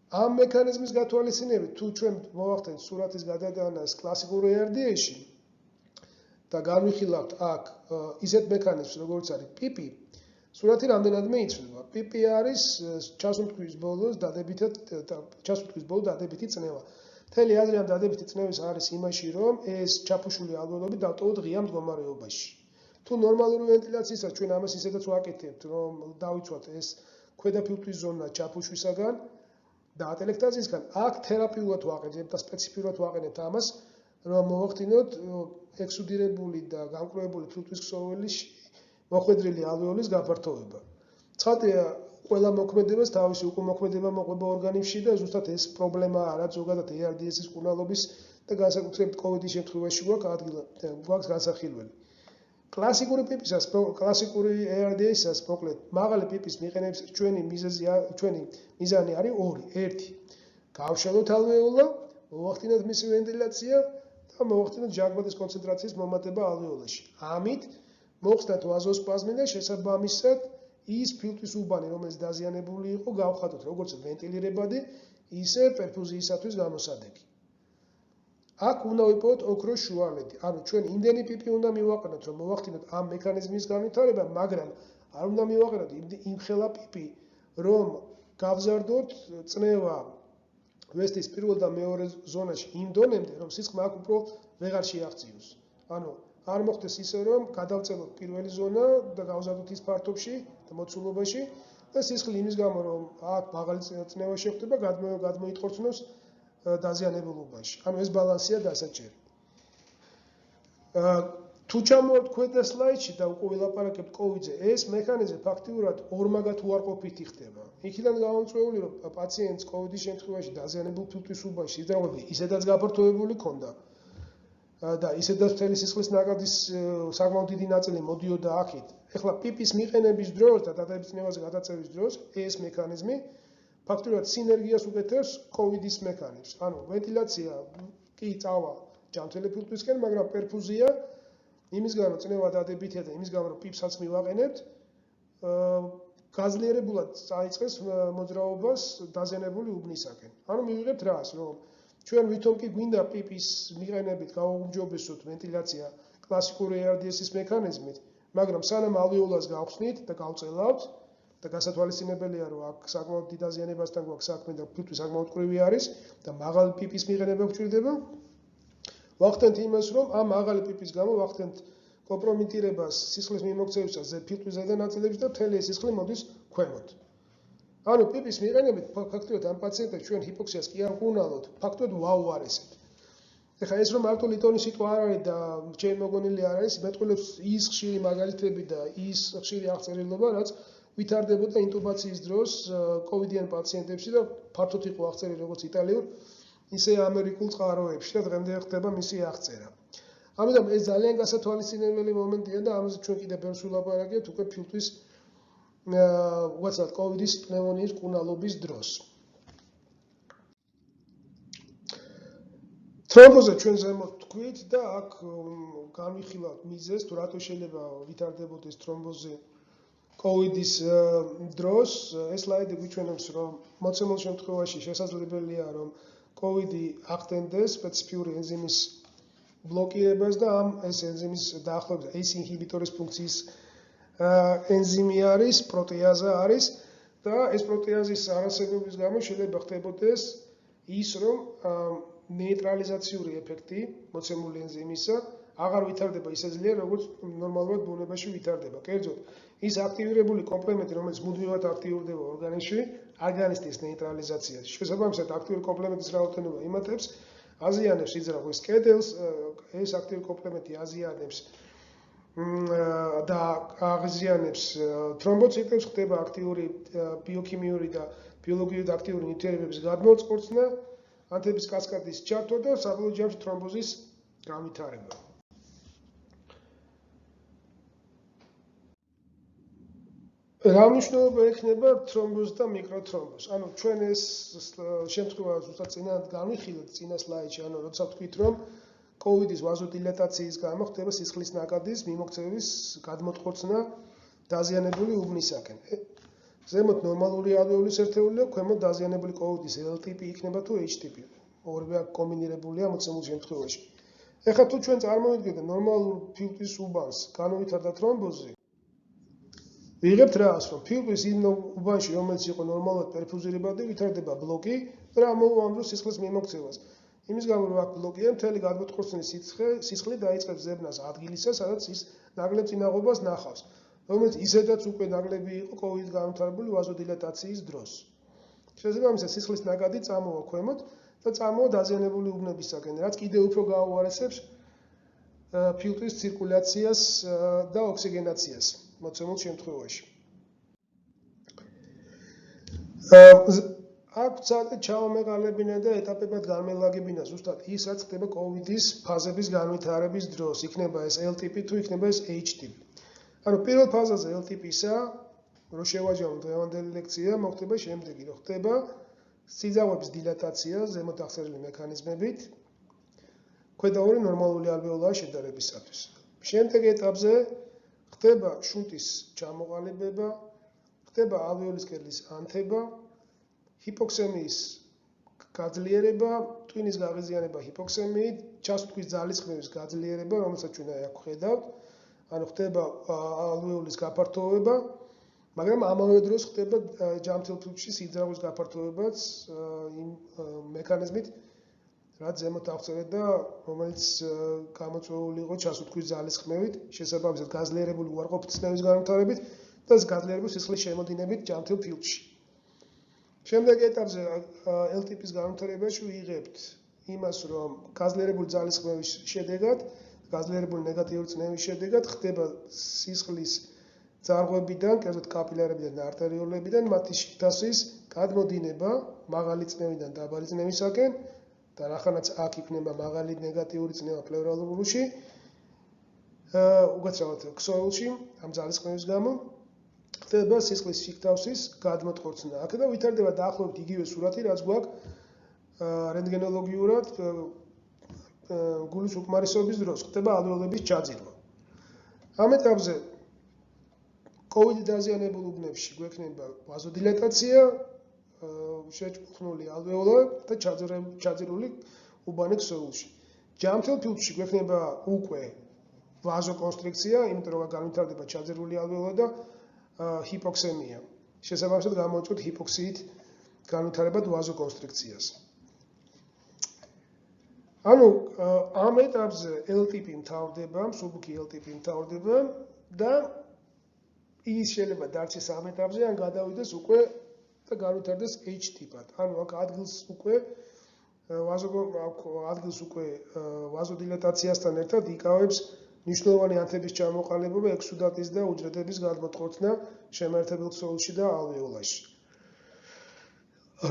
ამ მექანიზმის გათვალისწინებით, თუ ჩვენ მოვახდენთ სურათის გადატანას კლასიკურ ERDS-ში და განვიხილავთ აქ ისეთ მექანიზმს, როგორც არის პიპი, სურათი რამდენადმე იცვლება. პიპი არის ჩასუნთქვის ბოლოს დადებითი წნევა. მთელი აზრი ამ დადებითი წნევის არის იმაში, რომ ეს ჩაფუშული ალვეოლები დავტოვოთ ღია მდგომარეობაში. თუ ნორმალური ვენტილაციისას ჩვენ ამას ისედაც ვაკეთებთ, რომ დავიცვათ ეს ქვედა ფილტვის ზონა ჩაფუშვისაგან და ატელექტაზისგან, აქ თერაპიულად ვაყენებთ და სპეციფიურად ვაყენებთ ამას, რომ მოვახდინოთ ექსუდირებული და განკროებული ფილტვის ქსოვილის მოხვედრილი ალვეოლის გაფართოვება. ცხადია, ყველა მოქმედებას თავისი უკმოქმედება მოყვება ორგანიზმში და ზუსტად ეს პრობლემა არა ზოგადად ERDS-ის მკურნალობის და განსაკუთრებით COVID-ის შემთხვევაში გვაქვს განსახილველი. კლასიკური პიპისას, კლასიკური ERDS-ის მოკლედ მაღალი პიპის მიყენების ჩვენი მიზანი არის ორი. ერთი, გავშალოთ ალვეოლა, მოვახდინოთ მისი ვენტილაცია და მოვახდინოთ ჟანგბადის კონცენტრაციის მომატება ალვეოლაში. ამით მოხსნათ ვაზოსპაზმი და შესაბამისად ის ფილტვის უბანი, რომელიც დაზიანებული იყო, გავხადოთ როგორც ვენტილირებადი, ისე პერფუზიისათვის გამოსადეგი. აქ უნდა ვიპოვოთ ოქროს შუალედი. ანუ ჩვენ იმდენი პიპი უნდა მივაყენოთ, რომ მოვახდინოთ ამ მექანიზმის განვითარება, მაგრამ არ უნდა მივაყენოთ იმხელა პიპი, რომ გავზარდოთ წნევა ვესტის პირველ და მეორე ზონაში იმ დონემდე, რომ სისხლმა აქ უფრო ვეღარ შეაღწიოს. ანუ არ მოხდეს ისე, რომ გადავწელოთ პირველი ზონა და გავზარდოთ ის ფართობში და მოცულობაში და სისხლი იმის გამო, რომ აქ მაღალი წნევა შეხვდება, გადმოიტყორცნოს დაზიანებულობაში. ანუ ეს ბალანსია დასაჭერი. თუ ჩამოვართ ქვედა სლაიდში და უკვე ვილაპარაკებთ COVID-ზე, ეს მექანიზმი ფაქტიურად ორმაგად უარყოფითი ხდება. იქიდან გამომწვეული, რომ პაციენტს COVID-ის შემთხვევაში დაზიანებულ ფილტვის უბანში სიძრაღვები ისედაც გაფართოებული ქონდა. და ისედაც მთელი სისხლის ნაკადის საკმაოდ დიდი ნაწილი მოდიოდა აქეთ. ეხლა პიპის მიყენების დროს და დადების წნევაზე გადაწევის დროს ეს მექანიზმი ფაქტობრივად სინერგიას უკეთებს COVID-ის მექანიზმს. ანუ ვენტილაცია კი წავა ჯანმრთელი ფილტვისკენ, მაგრამ პერფუზია იმის გამო წნევა დადებითია და იმის გამო რომ პიპსაც მივაყენებთ, გაზლიერებულად წაიწყეს მოძრაობას დაზიანებული უბნისაკენ. ანუ მივიღებთ რას, რომ ჩვენ ვითომ კი გვინდა პიპის მიყენებით გავაუმჯობესოთ ვენტილაცია კლასიკური ARDS-ის მექანიზმით, მაგრამ სანამ ალვეოლას გავხსნით და გავწელავთ და გასათვალისწინებელია რომ აქ საკმაოდ დიდ დაზიანებასთან გვაქვს საქმე და ფილტვი საკმაოდ ყრივი არის და მაღალი პიპის მიყენება გვჭირდება, ვახდენთ იმას, რომ ამ მაღალი პიპის გამო ვახდენთ კომპრომიტირებას სისხლის მიმოქცევისას ფილტვის ზედა ნაწილებში და მთელი ეს სისხლი მოდის ქვემოთ. ანუ პიპის მიყენებით ფაქტობრივად ამ პაციენტებს ჩვენ ჰიპოქსიას კი არ ვკუნალოთ, ფაქტობრივად ვაუარესებთ. ეხლა ეს რომ მარტო ლიტონის სიტყვა არ არის და ჩემი მოგონილი არ არის, მეტყველებს ის ხშირი მაგალითები და ის ხშირი აღწერილობა, რაც ვითარდებოდა ინტუბაციის დროს COVID-იან პაციენტებში და ფართოდ იყო აღწერილი როგორც იტალიურ, ისე ამერიკულ წყაროებში და დღემდე ხდება მისი აღწერა. ამიტომ ეს ძალიან გასათვალისწინებელი მომენტია და ამაზე ჩვენ კიდევ ბევრს ვილაპარაკებთ უკვე ფილტვის უაცად COVID-ის პნევმონიის კუნალობის დროს. თრომბოზე ჩვენ ზემოთ თქვით და აქ განვიხილავთ მიზეზს, თუ რატო შეიძლება ვითარდებოდეს თრომბოზი COVID-ის დროს. ეს სლაიდი გვიჩვენებს, რომ მოცემულ შემთხვევაში შესაძლებელია, რომ COVID-ი ახდენდეს სპეციფიური ენზიმის ბლოკირებას და ამ ეს ენზიმის დაახლოებით ACE ინჰიბიტორის ფუნქციის ენზიმი არის, პროტეაზა არის და ეს პროტეაზის არარსებობის გამო შეიძლება ხდებოდეს ის, რომ ნეიტრალიზაციური ეფექტი მოცემული ენზიმისა აღარ ვითარდება ისე ძლიერ, როგორც ნორმალურად ბუნებაში ვითარდება. კერძოდ, ის აქტივირებული კომპლემენტი, რომელიც მუდმივად აქტიურდება ორგანიზმში, არ განიცდის ნეიტრალიზაციას. შესაბამისად, აქტიური კომპლემენტის რაოდენობა იმატებს, აზიანებს სიძრახვის კედელს, ეს აქტიური კომპლემენტი აზიანებს და აღზიანებს თრომბოციტებს, ხდება აქტიური ბიოქიმიური და ბიოლოგიური აქტიური ნივთიერებების გადმოწყორცნა, ანთების კასკადის ჩართვა და საბოლოო ჯამში თრომბოზის განვითარება. რა მნიშვნელობა ექნება თრომბოზს და მიკროთრომბოზს? ანუ ჩვენ ეს შემთხვევა ზუსტად წინათ განვიხილეთ წინა სლაიდში, ანუ როცა ვთქვით, რომ COVID-ის ვაზოდილატაციის გამო ხდება სისხლის ნაკადის მიმოქცევის გადმოწყორცნა დაზიანებული უბნისაკენ. ზემოთ ნორმალური ალვეოლის ერთეულია, ქვემოთ დაზიანებული COVID-ის L ტიპი იქნება თუ H ტიპი. ორივე აქ კომბინირებულია მოცემულ შემთხვევაში. ეხლა თუ ჩვენ წარმოვიდგენთ ნორმალურ ფილტვის უბანს, განუვითარდა თრომბოზი, ვიღებთ რას, რომ ფილტვის იმ უბანში, რომელიც იყო ნორმალურად პერფუზირებადი, ვითარდება ბლოკი და ამოუამბლოს სისხლის მიმოქცევას. იმის გამო რომ აქ ბლოკია, მთელი გადმოწყორცნის სისხლი დაიწყებს ზებნას ადგილისა, სადაც ის ნაკლებ წინაღობას ნახავს, რომელიც ისედაც უკვე ნაკლები იყო COVID-ით განვითარებული ვაზოდილატაციის დროს. შესაბამისად, სისხლის ნაკადი წამოვა ქვემოთ და წამოვა დაზიანებული უბნებისაკენ, რაც კიდევ უფრო გაუარესებს ფილტვის ცირკულაციას და ოქსიგენაციას მოცემულ შემთხვევაში. აქ ცალკე ჩავამეყალებინა და ეტაპებად განმელაგებინა ზუსტად ის, რაც ხდება COVID-ის ფაზების განვითარების დროს, იქნება ეს L ტიპი თუ იქნება ეს H ტიპი. ანუ პირველ ფაზაზე L ტიპისა, რო შევაჯამოთ დღევანდელი ლექცია, მოხდება შემდეგი, რომ ხდება სიძაღვების დილატაცია ზემოთ აღწერილი მექანიზმებით, ქვედა ორი ნორმალური ალვეოლაა შედარებისათვის. შემდეგ ეტაპზე ხდება შუნტის ჩამოყალიბება, ხდება ალვეოლის კედლის ანთება, ჰიპოქსემიის გაძლიერება, ტვინის გაღიზიანება ჰიპოქსემიით, ჩასუტკვის ძალისხმევის გაძლიერება, რომელსაც ჩვენ აქ ვხედავთ, ანუ ხდება ალვეოლის გაფართოვება, მაგრამ ამავე დროს ხდება ჯანმრთელ ფილტვში სიძრახვის გაფართოვებაც იმ მექანიზმით, რაც ზემოთ აღწერეთ და რომელიც გამოწვეული იყო ჩასუტკვის ძალისხმევით, შესაბამისად გაძლიერებული უარყოფითი ცნევის განვითარებით და გაძლიერებული სისხლის შემოდინებით ჯანმრთელ ფილტვში. შემდეგ ეტაპზე L ტიპის განვითარებაში ვიღებთ იმას, რომ გაძლიერებული ძალისხმევის შედეგად, გაძლიერებული ნეგატიური წნევის შედეგად ხდება სისხლის ძარღვებიდან, კერძოდ კაპილარებიდან და არტერიოლებიდან მათი შიგთავსის გადმოდინება მაღალი წნევიდან დაბალი წნევისაკენ და რახანაც აქ იქნება მაღალი ნეგატიური წნევა პლევრალურ ურუში, უკაცრავად ქსოვილში, ამ ძალისხმევის გამო ხდება სისხლის სიკთავსის გადმოწყორცნა. აქედან ვითარდება დაახლოებით იგივე სურათი, რაც გვაქვს რენტგენოლოგიურად გულის უკმარისობის დროს, ხდება ალვეოლების ჩაძირვა. ამ ეტაპზე COVID დაზიანებულ უბნებში გვექნება ვაზოდილატაცია, შეჭმხნული ალვეოლა და ჩაძირული უბანი ქსოვილში. ჯამთელ ფილტვში გვექნება უკვე ვაზოკონსტრიქცია, იმიტომ რომ განვითარდება ჩაძირული ალვეოლა და ჰიპოქსემია. შესაბამისად გამოვიწყოთ ჰიპოქსიით განვითარებად ვაზოკონსტრიქციას. ანუ ამ ეტაპზე L-ტიპი მთავრდება, მსუბუქი L-ტიპი მთავრდება და ის შეიძლება დარჩეს ამ ეტაპზე, ან გადავიდეს უკვე და განვითარდეს H-ტიპად. ანუ აქ ადგილს უკვე ვაზოდილატაციასთან ერთად იკავებს მნიშვნელოვანი ანთების ჩამოყალიბება ექსუდატის და უჯრედების გადმოწყორცნა შემაერთებელ ქსოვილში და ალვეოლაში.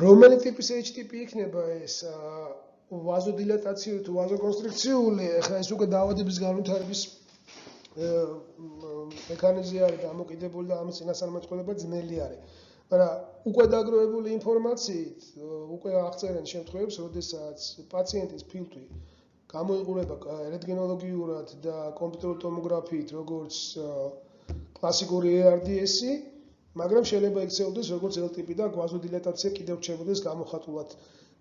რომელი ტიპის H-ტიპი იქნება ეს ვაზოდილატაციური თუ ვაზოკონსტრიქციული, ახლა ეს უკვე დაავადების განვითარების მექანიზმი არის დამოკიდებული და ამის წინასწარმეტყველება ძნელი არის. მაგრამ უკვე დაგროვებული ინფორმაციით უკვე აღწერენ შემთხვევებს, როდესაც პაციენტის ფილტვი გამოიყურება რენტგენოლოგიურად და კომპიუტერული ტომოგრაფიით, როგორც კლასიკური ARDS-ი, მაგრამ შეიძლება იქცეულდეს როგორც L-ტიპი და ვაზოდილატაცია კიდევ რჩებოდეს გამოხატულად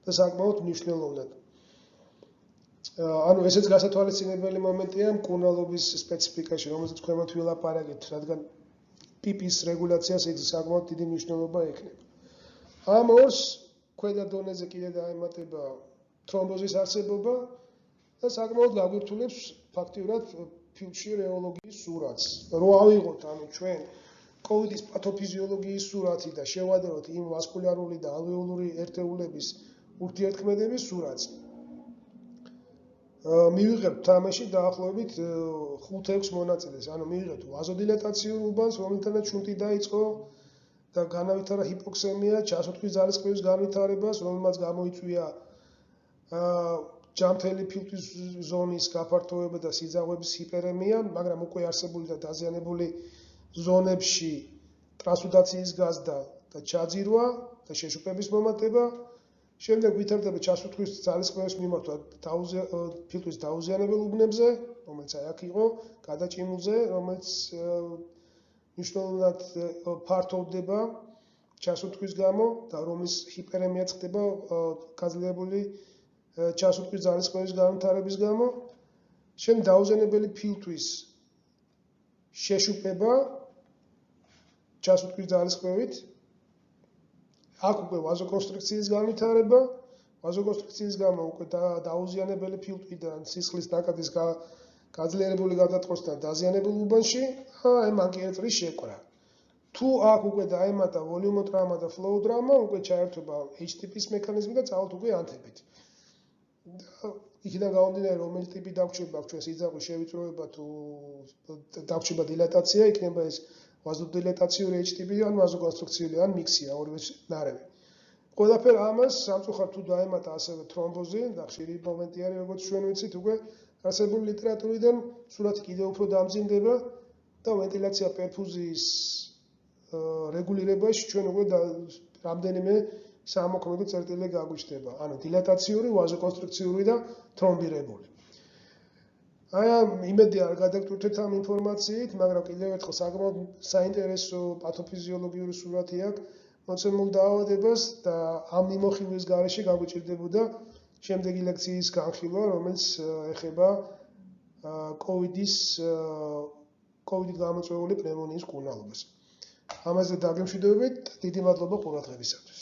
და საკმაოდ მნიშვნელოვნად. ანუ ესეც გასათვალისწინებელი მომენტია მკურნალობის სპეციფიკაში, რომელზეც ქვემოთ ვილაპარაკეთ, რადგან პიპის რეგულაციას ეს საკმაოდ დიდი მნიშვნელობა ექნება. ამ ორს ქვედა დონეზე კიდე დაემატება თრომბოზის არსებობა და საკმაოდ გაგვირთულებს ფაქტიურად ფილტვში რეოლოგიის სურათს. რო ავიღოთ ანუ ჩვენ COVID-ის პათოფიზიოლოგიის სურათი და შევადაროთ იმ ვასკულარული და ალვეოლური ერთეულების ურთიერთქმედების სურათს. მივიღებთ თამაში დაახლოებით 5-6 მონაწილეს. ანუ მივიღებთ ვაზოდილატაციურ უბანს, რომელთანაც შუნტი დაიწყო და განავითარა ჰიპოქსემია, ჩასოთქვის ძალისხმევის განვითარებას, რომელმაც გამოიწვია ჯამთელი ფილტვის ზონის გაფართოება და სიძაღვების ჰიპერემია, მაგრამ უკვე არსებული და დაზიანებული ზონებში ტრანსუდაციის გაზრდა და ჩაძირვა და შეშუპების მომატება. შემდეგ ვითარდება ჩასოთქვის ძალისხმევის მიმართვა ფილტვის დაუზიანებელ უბნებზე, რომელიც აქ იყო, გადაჭიმულზე, რომელიც მნიშვნელოვნად ფართოვდება ჩასოთქვის გამო და რომლის ჰიპერემიაც ხდება გაძლიერებული ჩასოთქვის ძალისხმევის განვითარების გამო. შემდეგ დაუზიანებელი ფილტვის შეშუპება ჩასოთქვის ძალისხმევით. აქ უკვე ვაზოკონსტრიქციის განვითარება, ვაზოკონსტრიქციის გამო უკვე დაუზიანებელი ფილტვიდან სისხლის ნაკადის გაძლიერებული გადატყორცნა დაზიანებულ უბანში, აი მან კი ეწრის შეკვრა. თუ აქ უკვე დაემატა ვოლიუმოტრამა და ფლოუდრამა, უკვე ჩაერთვება H-ტიპის მექანიზმი და წავთ უკვე ანთებით. იქიდან გამომდინარე, რომელი ტიპი დაგვრჩება ჩვენ სიძაღვის შევიწროება თუ დაგვრჩება დილატაცია, იქნება ეს ვაზოდილატაციური H-ტიპი ან ვაზოკონსტრიქციული ან მიქსია ორივე ნარევი. ყველაფერ ამას სამწუხაროდ თუ დაემატა ასევე თრომბოზი და ხშირი მომენტი არის, როგორც ჩვენ ვიცით, უკვე არსებული ლიტერატურიდან სურათი კიდევ უფრო დამძიმდება და ვენტილაცია პერფუზიის რეგულირებაში ჩვენ უკვე რამდენიმე სამოქმედო წერტილი გაგვიჩნდება. ანუ დილატაციური, ვაზოკონსტრიქციული და თრომბირებული. აი იმედი არ გადაგტვირთეთ ამ ინფორმაციით, მაგრამ კიდევ ერთხელ საკმაოდ საინტერესო პათოფიზიოლოგიური სურათი აქვს მოცემულ დაავადებას და ამ მიმოხილვის გარეშე გაგვიჭირდებოდა შემდეგი ლექციის განხილვა, რომელიც ეხება COVID-ით გამოწვეული პნევმონიის მკურნალობას. ამაზე დაგემშვიდობებით, დიდი მადლობა ყურადღებისათვის.